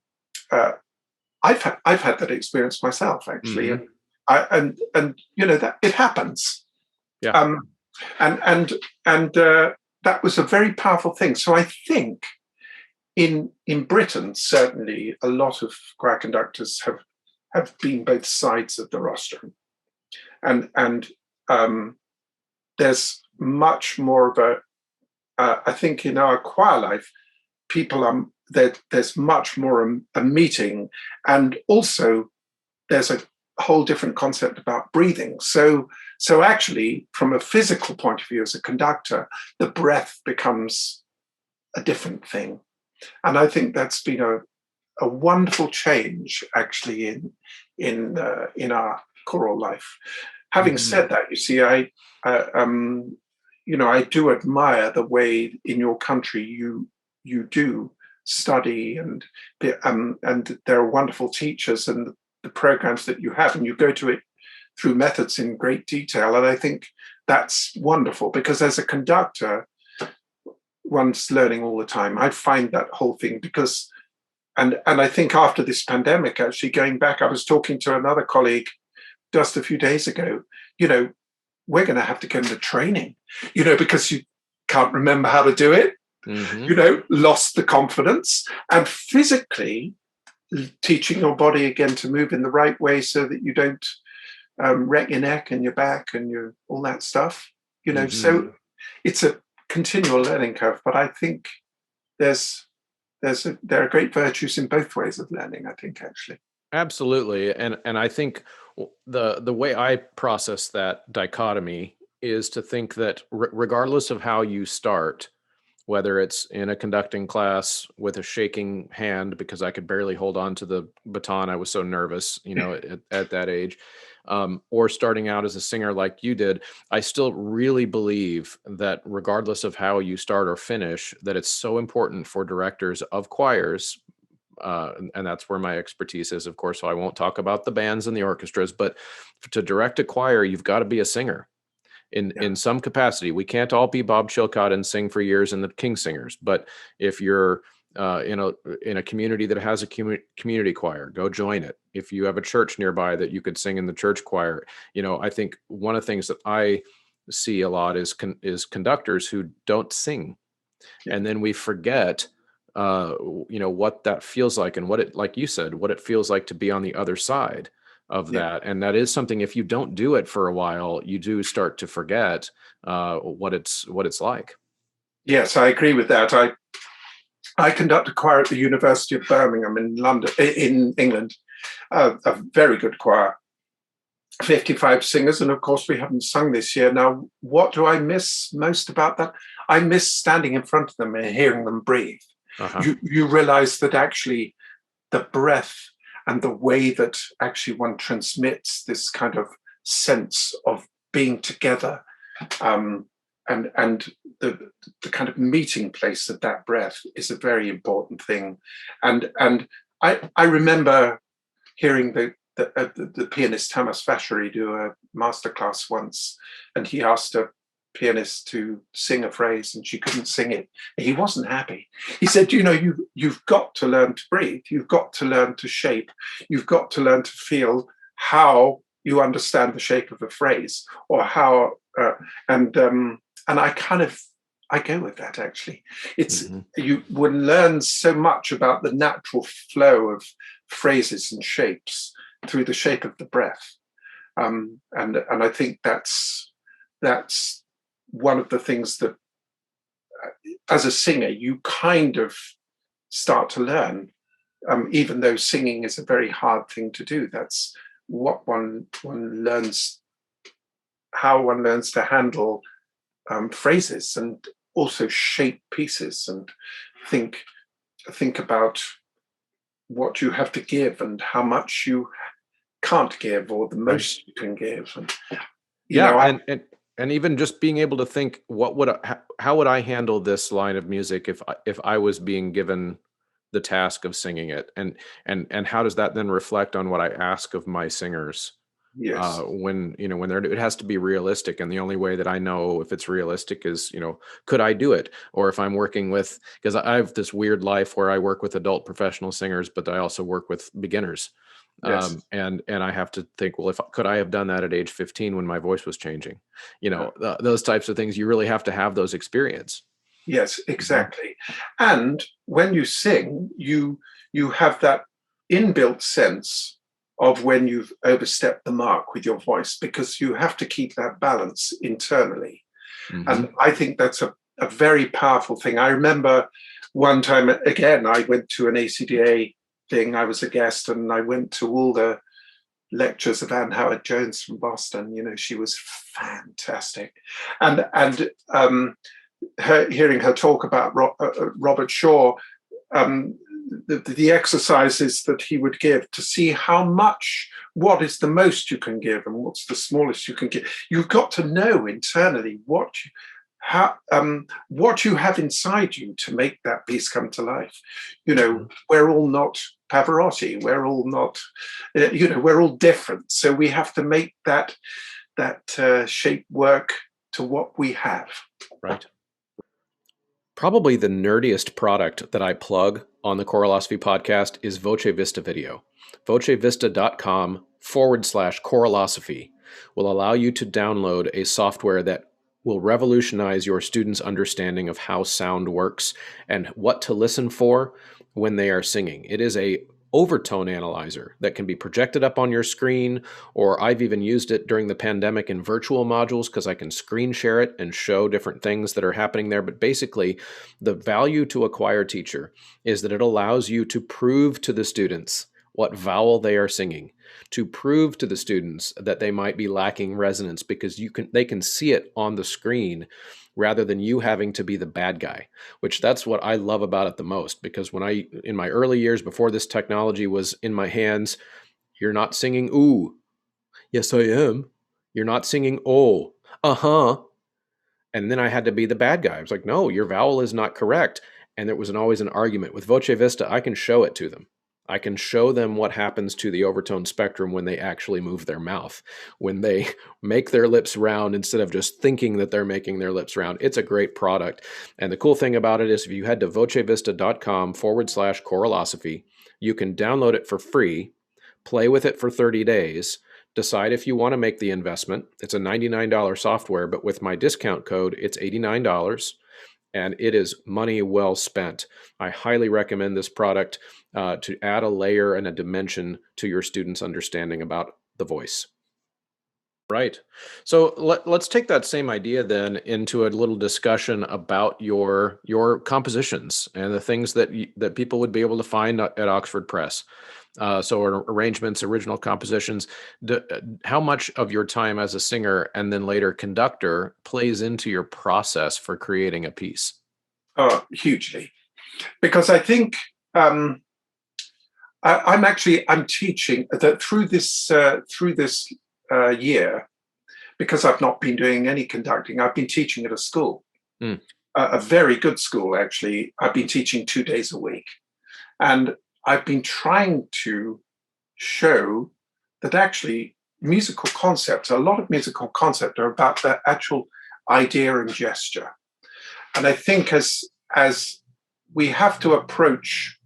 I've had that experience myself, actually, and that it happens. Yeah. And that was a very powerful thing. So I think in Britain, certainly, a lot of choir conductors have been both sides of the rostrum, and there's much more of a. I think in our choir life, people there's much more a meeting, and also there's a whole different concept about breathing. So actually, from a physical point of view, as a conductor, the breath becomes a different thing, and I think that's been a wonderful change, actually, in our choral life. Having said that, you see, I do admire the way in your country you do study, and there are wonderful teachers and the programs that you have, and you go to it through methods in great detail. And I think that's wonderful, because as a conductor, one's learning all the time. I find that whole thing because, and I think after this pandemic, actually going back, I was talking to another colleague just a few days ago, we're going to have to go into training, because you can't remember how to do it, lost the confidence, and physically teaching your body again to move in the right way so that you don't wreck your neck and your back and all that stuff, So it's a continual learning curve, but I think there are great virtues in both ways of learning, I think, actually. Absolutely. And I think the way I process that dichotomy is to think that regardless of how you start, whether it's in a conducting class with a shaking hand because I could barely hold on to the baton, I was so nervous, at that age, or starting out as a singer like you did, I still really believe that regardless of how you start or finish, that it's so important for directors of choirs, and that's where my expertise is, of course, so I won't talk about the bands and the orchestras, but to direct a choir, you've got to be a singer in some capacity. We can't all be Bob Chilcott and sing for years in the King Singers, but if you're in a community that has a community choir, go join it. If you have a church nearby that you could sing in the church choir, I think one of the things that I see a lot is conductors who don't sing, and then we forget what that feels like, and what it, like you said, what it feels like to be on the other side of that. And that is something, if you don't do it for a while, you do start to forget what it's like. Yes, I agree with that. I conduct a choir at the University of Birmingham in England, a very good choir, 55 singers, and of course we haven't sung this year. Now, what do I miss most about that? I miss standing in front of them and hearing them breathe. You realize that actually the breath and the way that actually one transmits this kind of sense of being together, and the kind of meeting place of that breath is a very important thing. And I remember hearing the pianist Thomas Vashery do a masterclass once, and he asked a pianist to sing a phrase and she couldn't sing it. He wasn't happy. He said, you've got to learn to breathe. You've got to learn to shape. You've got to learn to feel how you understand the shape of a phrase, or how, and I go with that, actually. It's you would learn so much about the natural flow of phrases and shapes through the shape of the breath. And I think that's one of the things that, as a singer, you kind of start to learn, even though singing is a very hard thing to do. That's what one learns, how one learns to handle phrases and also shape pieces and think about what you have to give and how much you can't give, or the most you can give. And and even just being able to think, how would I handle this line of music if I was being given the task of singing it, and how does that then reflect on what I ask of my singers Yes. When it has to be realistic, and the only way that I know if it's realistic is, could I do it? Or if I'm working with, because I have this weird life where I work with adult professional singers, but I also work with beginners. Yes. And I have to think, well, if could I have done that at age 15 when my voice was changing? Yeah. Those types of things, you really have to have those experience. Yes, exactly. And when you sing, you have that inbuilt sense of when you've overstepped the mark with your voice, because you have to keep that balance internally. Mm-hmm. And I think that's a very powerful thing. I remember one time, again, I went to an ACDA thing. I was a guest, and I went to all the lectures of Anne Howard Jones from Boston. She was fantastic. And hearing her talk about Robert Shaw, the exercises that he would give to see what is the most you can give and what's the smallest you can give. You've got to know internally what you have inside you to make that piece come to life. We're all not Pavarotti. We're all not, we're all different. So we have to make that shape work to what we have. Right. Probably the nerdiest product that I plug on the Choralosophy podcast is Voce Vista Video. VoceVista.com/Choralosophy will allow you to download a software that will revolutionize your students' understanding of how sound works and what to listen for when they are singing. It is a overtone analyzer that can be projected up on your screen, or I've even used it during the pandemic in virtual modules because I can screen share it and show different things that are happening there. But basically, the value to a choir teacher is that it allows you to prove to the students what vowel they are singing, to prove to the students that they might be lacking resonance, because they can see it on the screen rather than you having to be the bad guy, which that's what I love about it the most. Because in my early years before this technology was in my hands, you're not singing ooh. Yes, I am. You're not singing oh. Uh-huh. And then I had to be the bad guy. I was like, no, your vowel is not correct. And there was always an argument. With Voce Vista, I can show it to them. I can show them what happens to the overtone spectrum when they actually move their mouth, when they make their lips round instead of just thinking that they're making their lips round. It's a great product. And the cool thing about it is if you head to vocevista.com/Choralosophy, you can download it for free, play with it for 30 days, decide if you want to make the investment. It's a $99 software, but with my discount code, it's $89. And it is money well spent. I highly recommend this product to add a layer and a dimension to your students' understanding about the voice. Right. So let's take that same idea then into a little discussion about your compositions and the things that people would be able to find at Oxford Press. So arrangements, original compositions. How much of your time as a singer and then later conductor plays into your process for creating a piece? Oh, hugely, because I think I'm teaching that through this year, because I've not been doing any conducting. I've been teaching at a school, a very good school actually. I've been teaching 2 days a week, and I've been trying to show that actually a lot of musical concepts are about the actual idea and gesture. And I think as we have to approach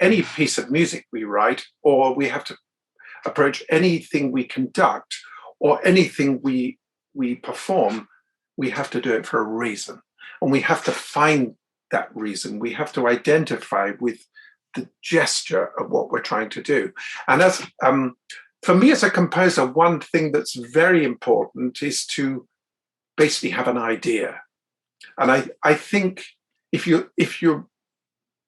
any piece of music we write, or we have to approach anything we conduct, or anything we perform, we have to do it for a reason. And we have to find that reason. We have to identify with the gesture of what we're trying to do. And as for me as a composer, one thing that's very important is to basically have an idea. And I think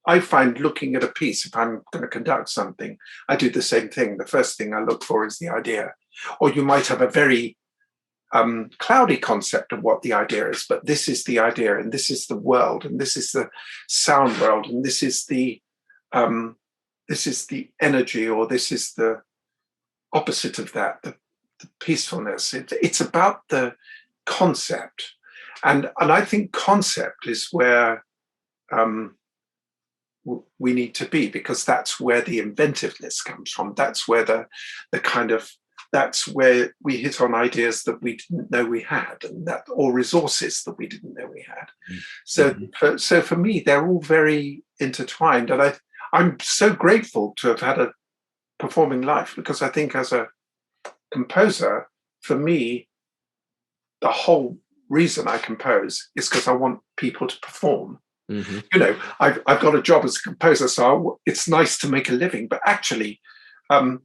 I find looking at a piece, if I'm going to conduct something, I do the same thing. The first thing I look for is the idea. Or you might have a very cloudy concept of what the idea is, but this is the idea, and this is the world, and this is the sound world, and this is the energy, or this is the opposite of that, the peacefulness. It's about the concept, and I think concept is where we need to be, because that's where the inventiveness comes from. That's where the kind of that's where we hit on ideas that we didn't know we had, or resources that we didn't know we had. So for me, they're all very intertwined, and I'm so grateful to have had a performing life, because I think as a composer, for me, the whole reason I compose is because I want people to perform. I've got a job as a composer, so it's nice to make a living, but actually, I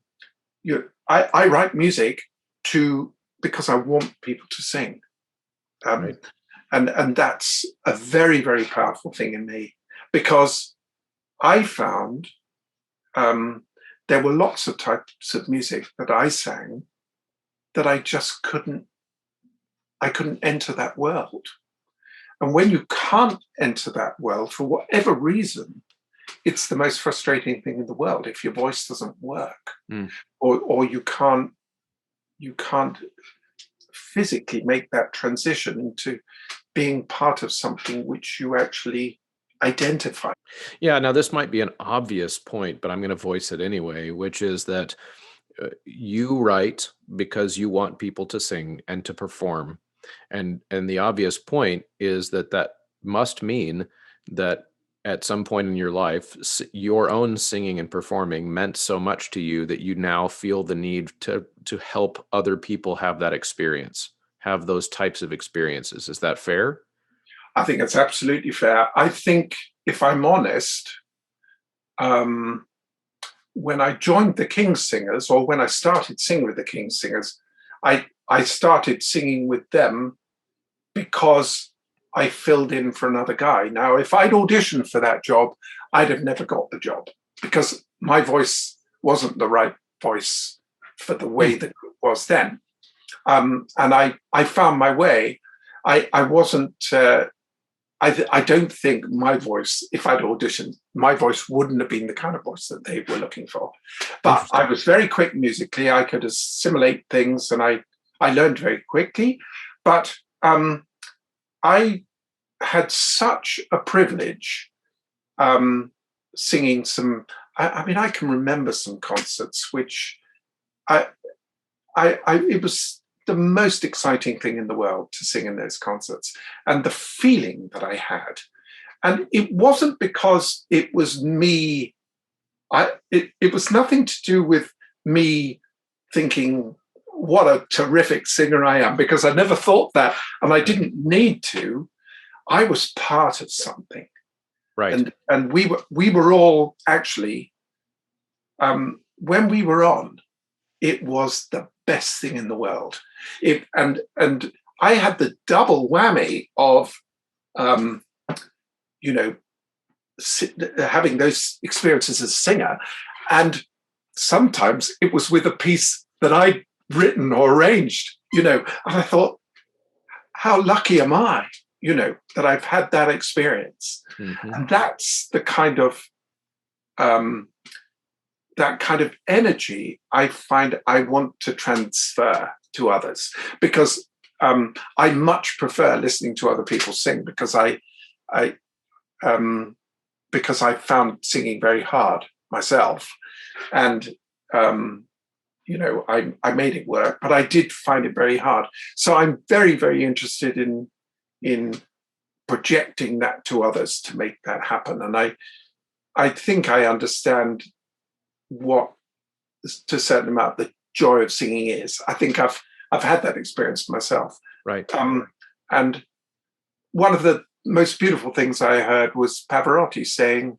write music because I want people to sing. Right. And that's a very, very powerful thing in me, because I found there were lots of types of music that I sang that I just couldn't enter that world. And when you can't enter that world for whatever reason, it's the most frustrating thing in the world if your voice doesn't work, or you can't physically make that transition into being part of something which you actually identify. Yeah, now this might be an obvious point, but I'm going to voice it anyway, which is that you write because you want people to sing and to perform. And the obvious point is that must mean that at some point in your life, your own singing and performing meant so much to you that you now feel the need to help other people have that experience, have those types of experiences. Is that fair? I think it's absolutely fair. I think, if I'm honest, when I joined the King's Singers, or when I started singing with the King's Singers, I started singing with them because I filled in for another guy. Now, if I'd auditioned for that job, I'd have never got the job, because my voice wasn't the right voice for the way that it was then. And I found my way. I wasn't... I don't think my voice, if I'd auditioned, my voice wouldn't have been the kind of voice that they were looking for. But I was very quick musically. I could assimilate things, and I learned very quickly. But I had such a privilege singing some. I mean, I can remember some concerts which it was the most exciting thing in the world to sing in those concerts, and the feeling that I had. And it wasn't because it was me. It was nothing to do with me thinking, what a terrific singer I am, because I never thought that, and I didn't need to. I was part of something. Right. And we were all actually, when we were on, it was the best thing in the world. And I had the double whammy of, having those experiences as a singer, and sometimes it was with a piece that I'd written or arranged, and I thought, how lucky am I, that I've had that experience. And that's the kind of energy I find I want to transfer to others, because I much prefer listening to other people sing, because I found singing very hard myself, and I made it work, but I did find it very hard. So I'm very, very interested in projecting that to others to make that happen. And I think I understand what, to a certain amount, the joy of singing is. I think I've had that experience myself. Right. And one of the most beautiful things I heard was Pavarotti saying,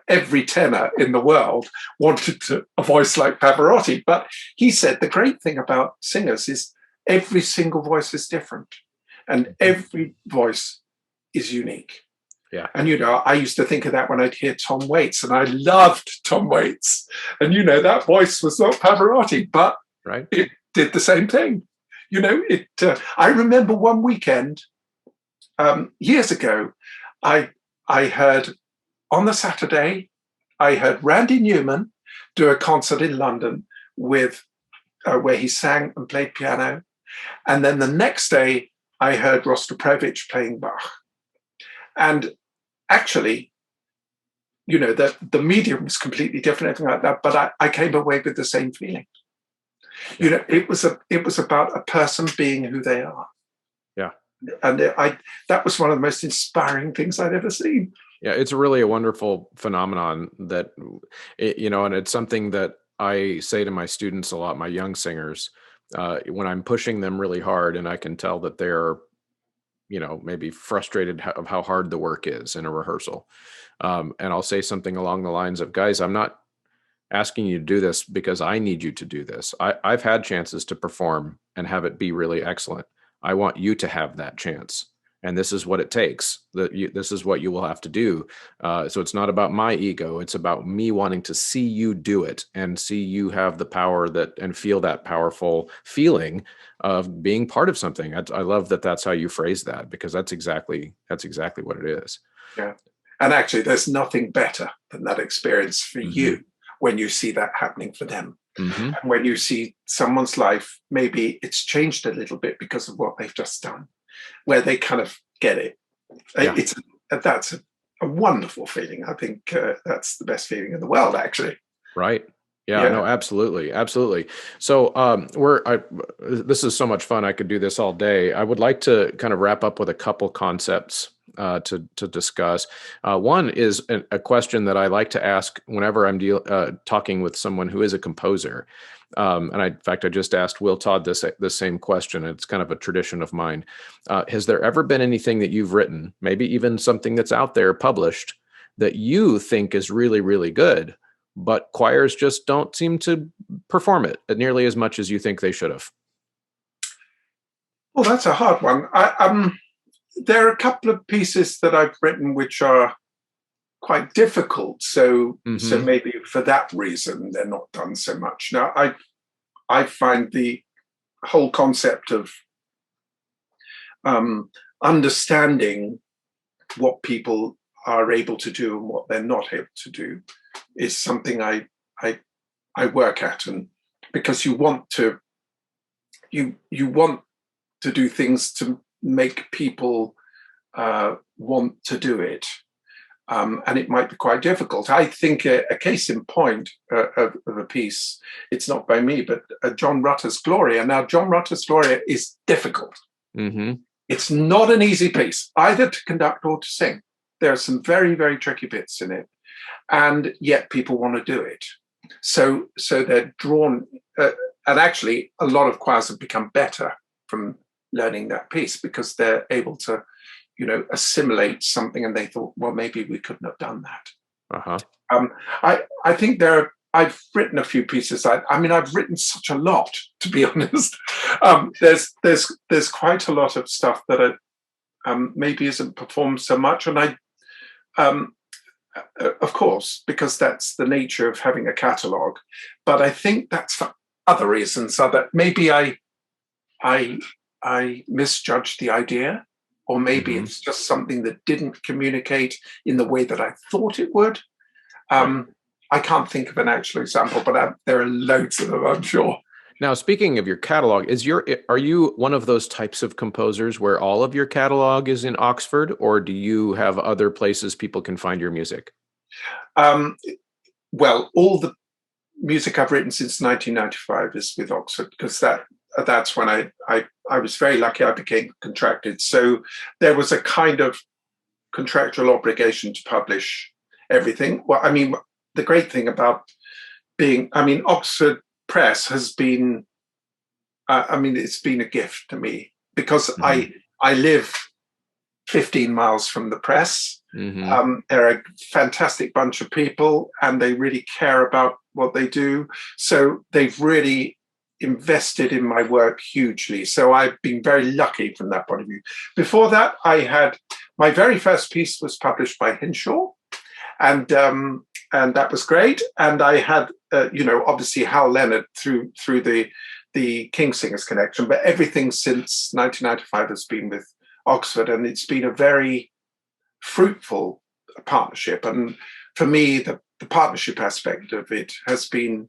every tenor in the world wanted a voice like Pavarotti. But he said the great thing about singers is every single voice is different, and every voice is unique. Yeah. And, I used to think of that when I'd hear Tom Waits, and I loved Tom Waits. And, that voice was not Pavarotti, but right. It did the same thing. I remember one weekend years ago, I heard, on the Saturday, I heard Randy Newman do a concert in London with where he sang and played piano. And then the next day, I heard Rostropovich playing Bach. And actually, the medium was completely different, everything like that, but I came away with the same feeling. You know, it was about a person being who they are. Yeah. And that was one of the most inspiring things I'd ever seen. Yeah, it's really a wonderful phenomenon that, and it's something that I say to my students a lot, my young singers, when I'm pushing them really hard and I can tell that they're, maybe frustrated of how hard the work is in a rehearsal. And I'll say something along the lines of, guys, I'm not asking you to do this because I need you to do this. I've had chances to perform and have it be really excellent. I want you to have that chance. And this is what it takes. This is what you will have to do. So it's not about my ego. It's about me wanting to see you do it and see you have the power and feel that powerful feeling of being part of something. I love that that's how you phrase that, because that's exactly what it is. Yeah. And actually, there's nothing better than that experience for you when you see that happening for them. And when you see someone's life, maybe it's changed a little bit because of what they've just done, where they kind of get it. Yeah. That's a wonderful feeling. I think that's the best feeling in the world, actually. Right. Yeah, no, absolutely. Absolutely. So this is so much fun. I could do this all day. I would like to kind of wrap up with a couple concepts to discuss. One is a question that I like to ask whenever I'm talking with someone who is a composer. In fact, I just asked Will Todd this same question. It's kind of a tradition of mine. Has there ever been anything that you've written, maybe even something that's out there published, that you think is really, really good, but choirs just don't seem to perform it nearly as much as you think they should have? Well, that's a hard one. There are a couple of pieces that I've written which are quite difficult. So maybe for that reason, they're not done so much. Now, I find the whole concept of understanding what people are able to do and what they're not able to do is something I work at, and because you want to do things to make people want to do it, and it might be quite difficult. I think a case in point of a piece, it's not by me, but John Rutter's Gloria. Now, John Rutter's Gloria is difficult. It's not an easy piece, either to conduct or to sing. There are some very, very tricky bits in it, and yet people want to do it. So they're drawn, and actually a lot of choirs have become better from learning that piece because they're able to, assimilate something, and they thought, well, maybe we couldn't have done that. I think I've written a few pieces. I've written such a lot, to be honest. There's quite a lot of stuff that maybe isn't performed so much, and of course, because that's the nature of having a catalogue. But I think that's for other reasons. So that maybe I misjudged the idea, or maybe it's just something that didn't communicate in the way that I thought it would. I can't think of an actual example, but there are loads of them, I'm sure. Now, speaking of your catalog, are you one of those types of composers where all of your catalog is in Oxford, or do you have other places people can find your music? Well, all the music I've written since 1995 is with Oxford, because that's when I was very lucky. I became contracted, so there was a kind of contractual obligation to publish everything. Well, the great thing about Oxford Press has been, it's been a gift to me, because I live 15 miles from the press. They're a fantastic bunch of people, and they really care about what they do. So they've really invested in my work hugely. So I've been very lucky from that point of view. Before that, I had my very first piece was published by Hinshaw, and that was great. And I had, obviously Hal Leonard through the King Singers connection, but everything since 1995 has been with Oxford, and it's been a very fruitful partnership. And for me, the partnership aspect of it has been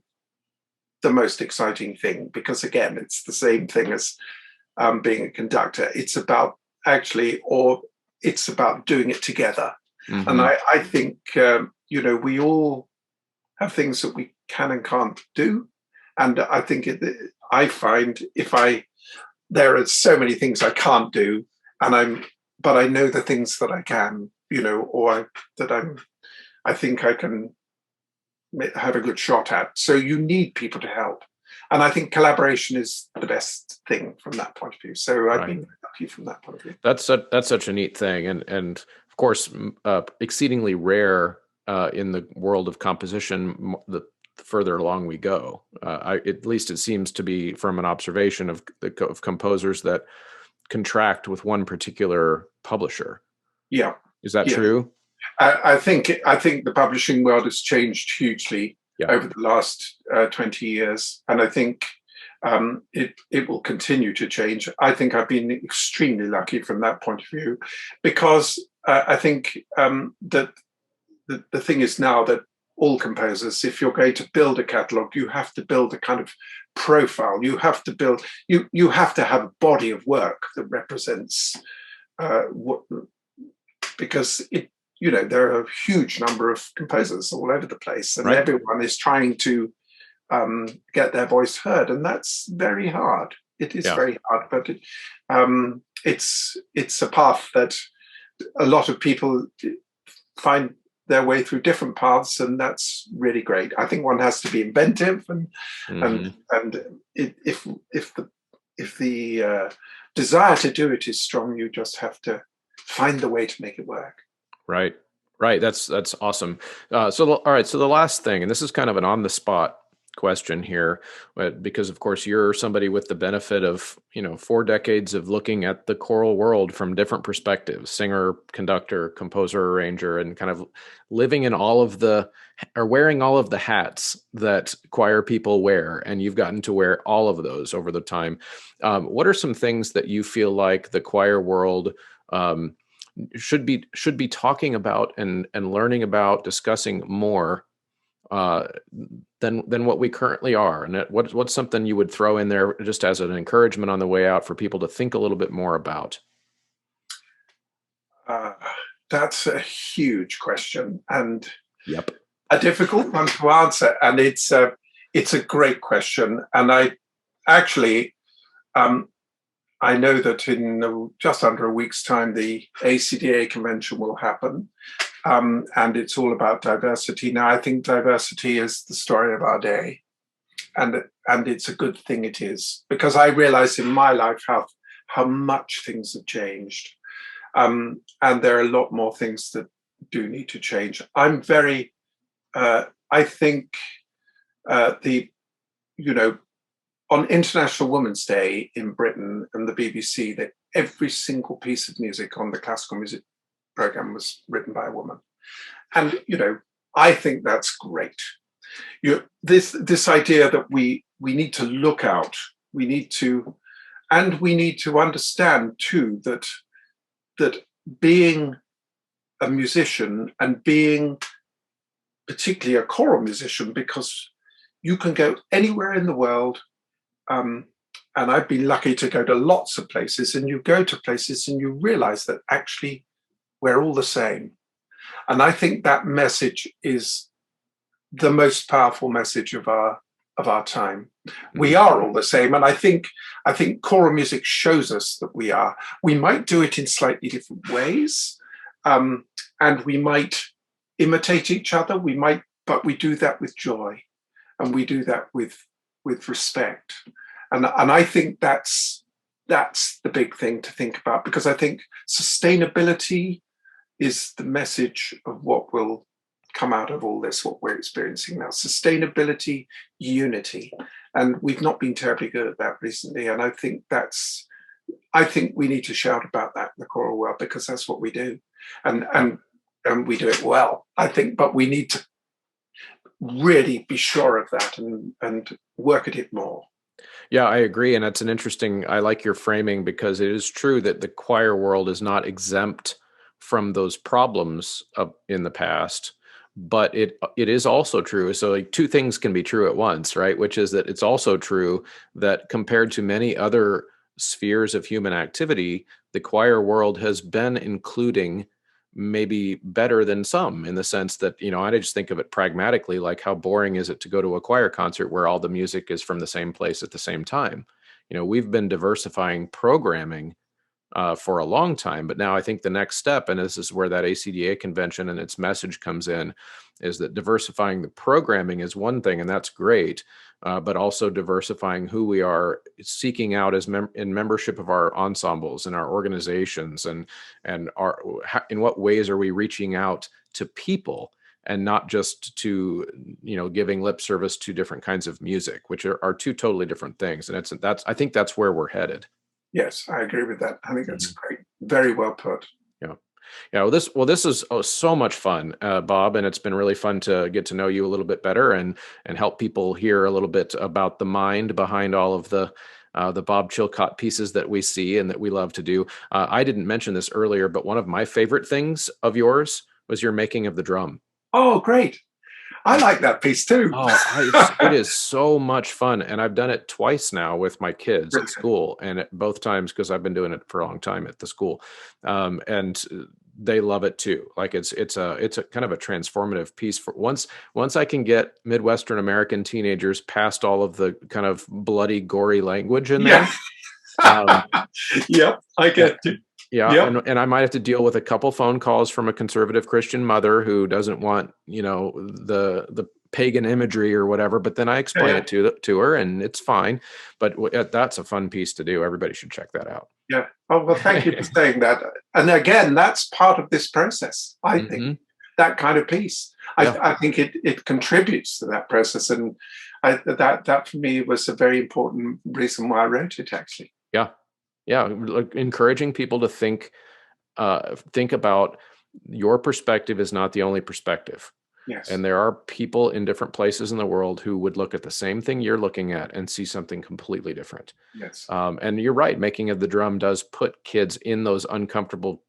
the most exciting thing, because again, it's the same thing as being a conductor. It's about it's about doing it together. And I think, we all have things that we can and can't do. And I think I find there are so many things I can't do, but I know the things that I can, I think I can have a good shot at. So you need people to help. And I think collaboration is the best thing from that point of view. So I've been lucky from that point of view. That's such a neat thing. And of course, exceedingly rare in the world of composition, the further along we go. At least it seems to be from an observation of composers that contract with one particular publisher. Yeah. Is that true? I think the publishing world has changed hugely over the last 20 years, and I think it will continue to change. I think I've been extremely lucky from that point of view, because I think that the thing is now that all composers, if you're going to build a catalogue, you have to build a kind of profile. You have to build. You have to have a body of work that represents because there are a huge number of composers all over the place, and everyone is trying to get their voice heard, and that's very hard. It is very hard, but it's a path that a lot of people find their way through different paths, and that's really great. I think one has to be inventive, and if the desire to do it is strong, you just have to find the way to make it work. Right. That's awesome. All right. So the last thing, and this is kind of an on the spot question here, because of course you're somebody with the benefit of 4 decades of looking at the choral world from different perspectives: singer, conductor, composer, arranger, and kind of living in wearing all of the hats that choir people wear, and you've gotten to wear all of those over the time. What are some things that you feel like the choir world should be talking about and learning about, discussing more than what we currently are? And what's something you would throw in there just as an encouragement on the way out for people to think a little bit more about? That's a huge question, and a difficult one to answer. And it's a great question. And I actually, I know that in just under a week's time, the ACDA convention will happen. And it's all about diversity. Now, I think diversity is the story of our day. And it's a good thing it is, because I realize in my life how much things have changed. And there are a lot more things that do need to change. I'm very, I think on International Women's Day in Britain and the BBC, that every single piece of music on the classical music program was written by a woman. And, I think that's great. This idea that we need to look out, we need to understand too that being a musician, and being particularly a choral musician, because you can go anywhere in the world, and I've been lucky to go to lots of places, and you go to places and you realize that actually we're all the same. And I think that message is the most powerful message of our time. We are all the same. And I think choral music shows us that we are. We might do it in slightly different ways, and we might imitate each other. But we do that with joy, and we do that with respect. And I think that's the big thing to think about, because I think sustainability is the message of what will come out of all this, what we're experiencing now. Sustainability, unity. And we've not been terribly good at that recently. And I think we need to shout about that in the choral world, because that's what we do. And we do it well, I think, but we need to really be sure of that and work at it more. Yeah, I agree. And that's I like your framing, because it is true that the choir world is not exempt from those problems in the past, but it is also true. So like two things can be true at once, right? Which is that it's also true that compared to many other spheres of human activity, the choir world has been including maybe better than some, in the sense that, I just think of it pragmatically, like how boring is it to go to a choir concert where all the music is from the same place at the same time? We've been diversifying programming for a long time, but now I think the next step, and this is where that ACDA convention and its message comes in, is that diversifying the programming is one thing, and that's great, but also diversifying who we are seeking out as in membership of our ensembles and our organizations, and in what ways are we reaching out to people, and not just to giving lip service to different kinds of music, which are two totally different things. And I think that's where we're headed. Yes, I agree with that. I think that's great. Very well put. Yeah. Yeah. Well, this is so much fun, Bob, and it's been really fun to get to know you a little bit better and help people hear a little bit about the mind behind all of the Bob Chilcott pieces that we see and that we love to do. I didn't mention this earlier, but one of my favorite things of yours was your making of the drum. Oh, great. I like that piece too. It is so much fun. And I've done it twice now with my kids at school, and both times because I've been doing it for a long time at the school. And they love it too. Like it's a kind of a transformative piece for once I can get Midwestern American teenagers past all of the kind of bloody, gory language in there. Yep, I get you. Yeah. Yep. And I might have to deal with a couple phone calls from a conservative Christian mother who doesn't want, the pagan imagery or whatever, but then I explain it to her, and it's fine. But that's a fun piece to do. Everybody should check that out. Yeah. Oh, well, thank you for saying that. And again, that's part of this process, I think, that kind of piece. I think it contributes to that process. And that for me was a very important reason why I wrote it, actually. Yeah. Yeah, like encouraging people to think about your perspective is not the only perspective. Yes. And there are people in different places in the world who would look at the same thing you're looking at and see something completely different. Yes. And you're right, making of the drum does put kids in those uncomfortable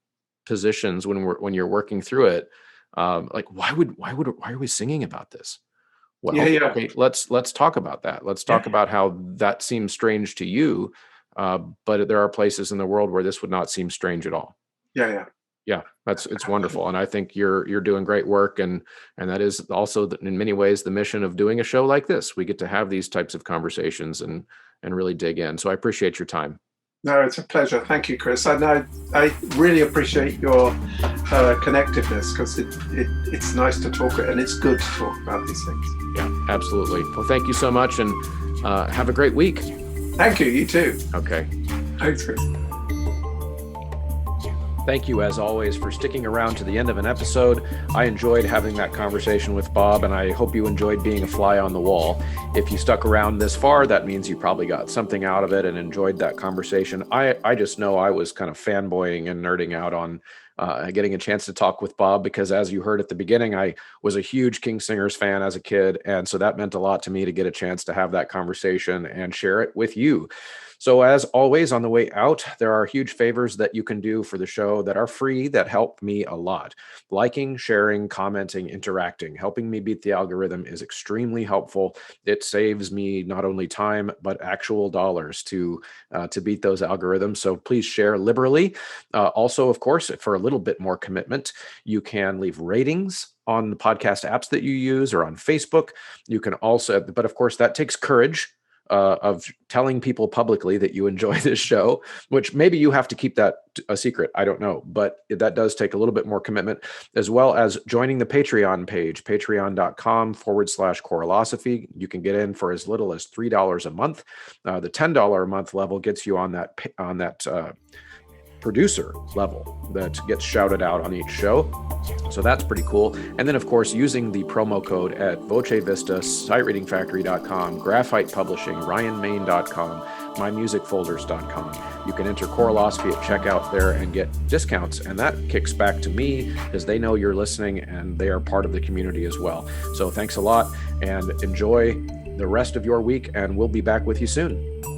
positions when you're working through it. Like why are we singing about this? Well, okay, let's talk about that. Let's talk about how that seems strange to you. But there are places in the world where this would not seem strange at all. Yeah, it's wonderful, and I think you're doing great work, and that is also in many ways the mission of doing a show like this. We get to have these types of conversations and really dig in. So I appreciate your time. No, it's a pleasure. Thank you, Chris. And I really appreciate your connectiveness, because it's nice to talk, and it's good to talk about these things. Yeah, absolutely. Well, thank you so much, and have a great week. Thank you. You too. Okay. Thanks, Chris. Thank you, as always, for sticking around to the end of an episode. I enjoyed having that conversation with Bob, and I hope you enjoyed being a fly on the wall. If you stuck around this far, that means you probably got something out of it and enjoyed that conversation. I just know I was kind of fanboying and nerding out on getting a chance to talk with Bob, because as you heard at the beginning, I was a huge King Singers fan as a kid. And so that meant a lot to me to get a chance to have that conversation and share it with you. So as always, on the way out, there are huge favors that you can do for the show that are free, that help me a lot. Liking, sharing, commenting, interacting, helping me beat the algorithm is extremely helpful. It saves me not only time, but actual dollars to beat those algorithms. So please share liberally. Also, of course, for a little bit more commitment, you can leave ratings on the podcast apps that you use or on Facebook. You can also, but of course, that takes courage. Of telling people publicly that you enjoy this show, which maybe you have to keep that a secret. I don't know, but that does take a little bit more commitment, as well as joining the Patreon page, patreon.com/Choralosophy. You can get in for as little as $3 a month. The $10 a month level gets you on that producer level that gets shouted out on each show. So that's pretty cool. And then, of course, using the promo code at Voce Vista, SightReadingFactory.com, Graphite Publishing, RyanMain.com, MyMusicFolders.com. You can enter Choralosophy at checkout there and get discounts. And that kicks back to me because they know you're listening and they are part of the community as well. So thanks a lot and enjoy the rest of your week. And we'll be back with you soon.